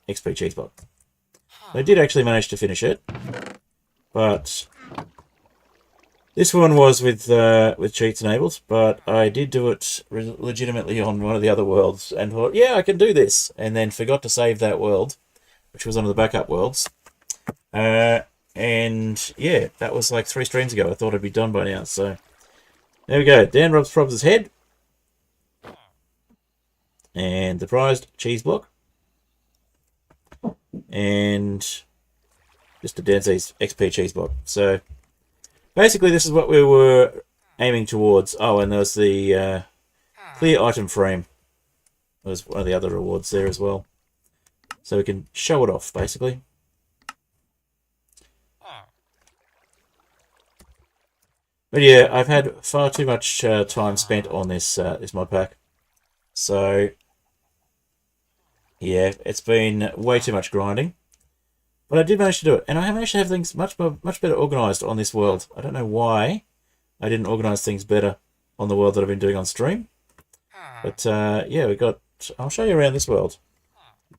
Speaker 1: XP cheese block. I did actually manage to finish it, but this one was with cheats enabled, but I did do it legitimately on one of the other worlds, and thought, yeah, I can do this, and then forgot to save that world, which was one of the backup worlds. And yeah, that was like 3 streams ago. I thought I'd be done by now, so there we go. Dan Rob's Probs' head, and the prized cheese block, and just a Dan's XP cheese block. So basically, this is what we were aiming towards. Oh, and there was the clear item frame. That was one of the other rewards there as well. So we can show it off, basically. But yeah, I've had far too much time spent on this this mod pack. So yeah, it's been way too much grinding. But I did manage to do it, and I managed to have things much better organised on this world. I don't know why I didn't organise things better on the world that I've been doing on stream. But yeah, we got. I'll show you around this world.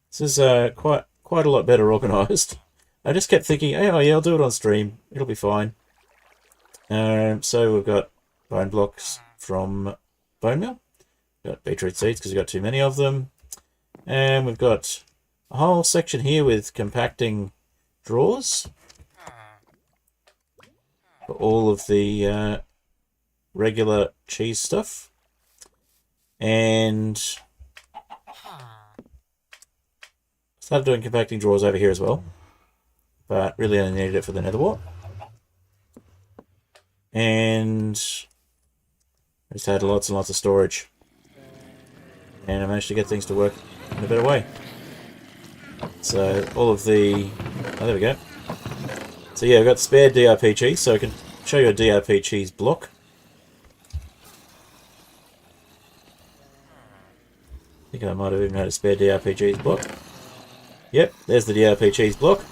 Speaker 1: This is quite a lot better organised. I just kept thinking, oh yeah, I'll do it on stream. It'll be fine. So we've got bone blocks from bone meal. We've got beetroot seeds because we've got too many of them, and we've got a whole section here with compacting drawers for all of the regular cheese stuff, and started doing compacting drawers over here as well, but really only needed it for the nether wart, and I just had lots and lots of storage, and I managed to get things to work in a better way. So all of the... oh, there we go. So yeah, I've got spare DRP cheese, so I can show you a DRP cheese block. I think I might have even had a spare DRP cheese block. Yep, there's the DRP cheese block.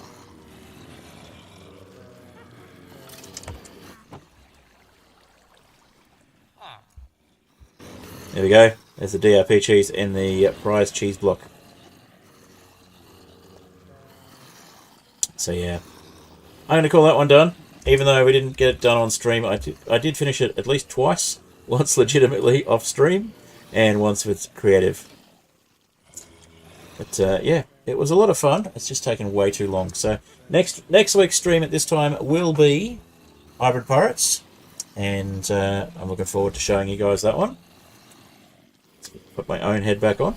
Speaker 1: There we go. There's the DRP cheese and the prized cheese block. So yeah, I'm going to call that one done. Even though we didn't get it done on stream, I did finish it at least twice. Once legitimately off stream, and once with creative. But yeah, it was a lot of fun. It's just taken way too long. So next week's stream at this time will be Hybrid Pirates, and I'm looking forward to showing you guys that one. Let's put my own head back on.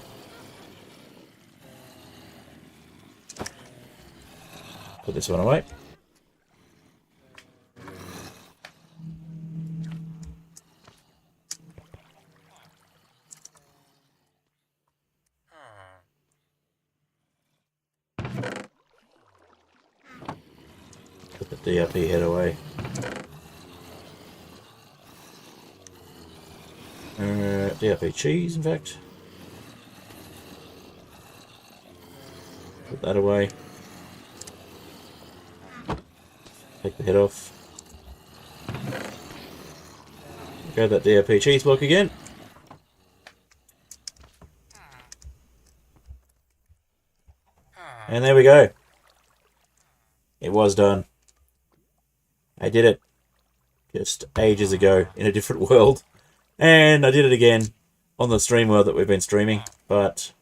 Speaker 1: Put this one away. Put the DRP head away. DRP cheese, in fact. Put that away. Take the head off. Grab that DRP cheese block again. And there we go. It was done. I did it just ages ago in a different world. And I did it again on the stream world that we've been streaming. But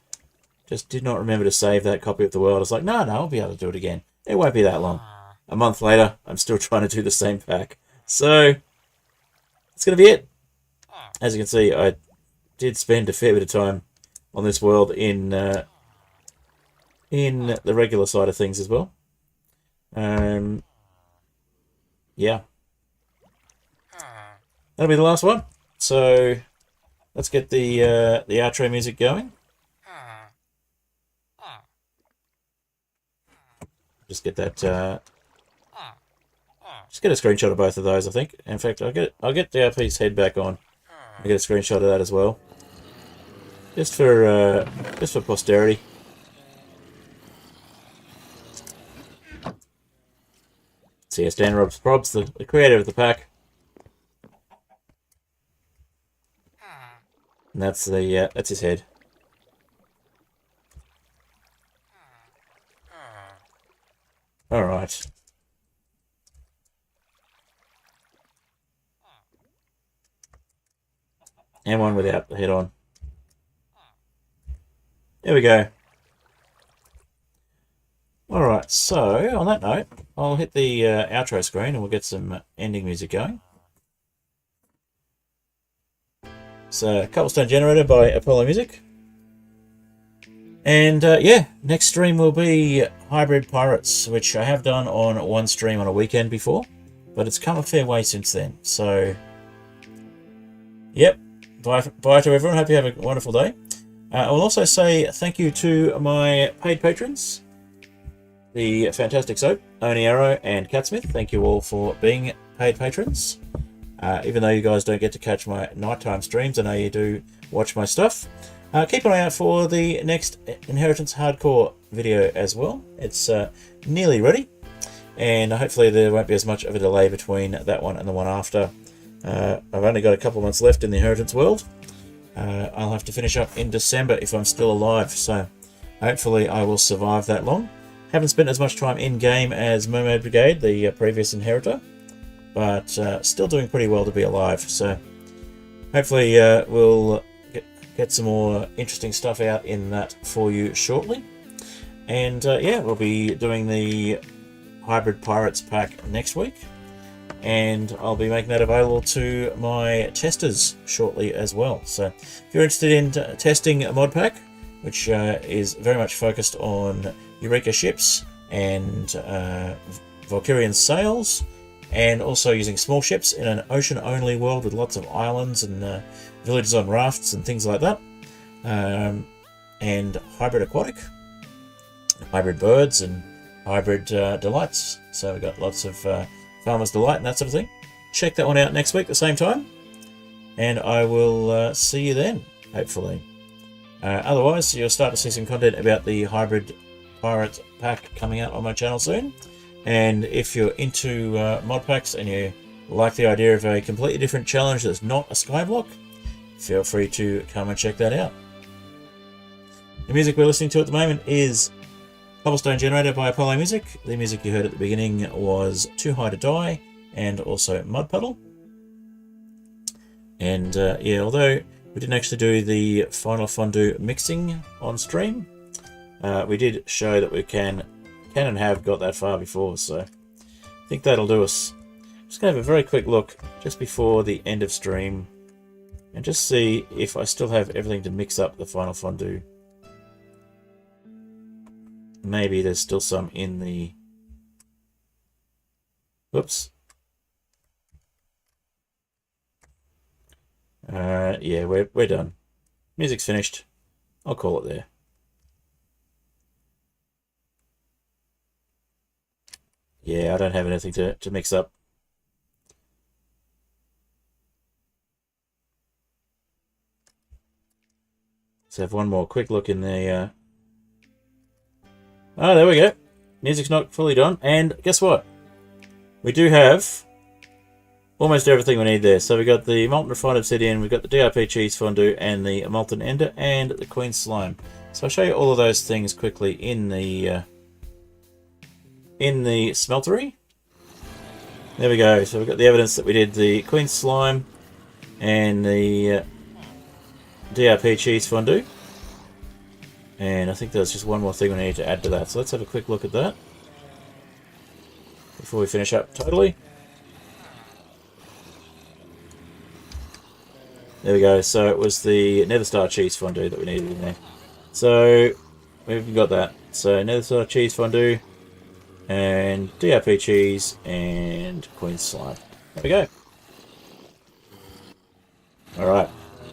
Speaker 1: just did not remember to save that copy of the world. I was like, no, I'll be able to do it again. It won't be that long. A month later, I'm still trying to do the same pack. So, that's going to be it. As you can see, I did spend a fair bit of time on this world in the regular side of things as well. Yeah. That'll be the last one. So, let's get the outro music going. Just get that... just get a screenshot of both of those, I think. In fact, I'll get DRP's head back on. I'll get a screenshot of that as well. Just for posterity. So yes, Dan Probs, the creator of the pack. And that's his head. All right. And one without the head on. There we go. Alright, so on that note, I'll hit the outro screen and we'll get some ending music going. So, Cobblestone Generator by Apollo Music. And yeah, next stream will be Hybrid Pirates, which I have done on one stream on a weekend before, but it's come a fair way since then. So, yep. Bye to everyone. Hope you have a wonderful day. I will also say thank you to my paid patrons, the Fantastic Soap, Oni Arrow, and Catsmith. Thank you all for being paid patrons. Even though you guys don't get to catch my nighttime streams, I know you do watch my stuff. Keep an eye out for the next Inheritance Hardcore video as well. It's nearly ready, and hopefully there won't be as much of a delay between that one and the one after. I've only got a couple months left in the Inheritance world. I'll have to finish up in December if I'm still alive, so hopefully I will survive that long. Haven't spent as much time in-game as Mermaid Brigade, the previous Inheritor, but still doing pretty well to be alive, so hopefully we'll get some more interesting stuff out in that for you shortly. And yeah, we'll be doing the Hybrid Pirates pack next week, and I'll be making that available to my testers shortly as well. So if you're interested in testing a mod pack, which is very much focused on Eureka ships and Valkyrian sails, and also using small ships in an ocean-only world with lots of islands and villages on rafts and things like that, and hybrid aquatic, hybrid birds, and hybrid delights. So we've got lots of Farmer's Delight and that sort of thing. Check that one out next week at the same time, and I will see you then, hopefully. Otherwise, you'll start to see some content about the Hybrid Pirate pack coming out on my channel soon. And if you're into mod packs and you like the idea of a completely different challenge that's not a Skyblock, feel free to come and check that out. The music we're listening to at the moment is Cobblestone Generator by Apollo Music. The music you heard at the beginning was Too High to Die and also Mud Puddle. And yeah, although We didn't actually do the Final Fondue mixing on stream. We did show that we can and have got that far before, so I think that'll do us. Just going to have a very quick look just before the end of stream and just see if I still have everything to mix up the Final Fondue. Maybe there's still some in the... Whoops. Yeah, we're done. Music's finished. I'll call it there. Yeah, I don't have anything to mix up. Let's have one more quick look in the... Oh, there we go. Music's not fully done. And guess what? We do have almost everything we need there. So we've got the Molten Refined Obsidian, we've got the DRP Cheese Fondue, and the Molten Ender, and the Queen Slime. So I'll show you all of those things quickly in the smeltery. There we go. So we've got the evidence that we did the Queen Slime and the DRP Cheese Fondue. And I think there's just one more thing we need to add to that. So let's have a quick look at that before we finish up totally. There we go. So it was the Nether Star Cheese Fondue that we needed in there. So we've got that. So Nether Star Cheese Fondue and DRP Cheese and Queen Slime. There we go. Alright.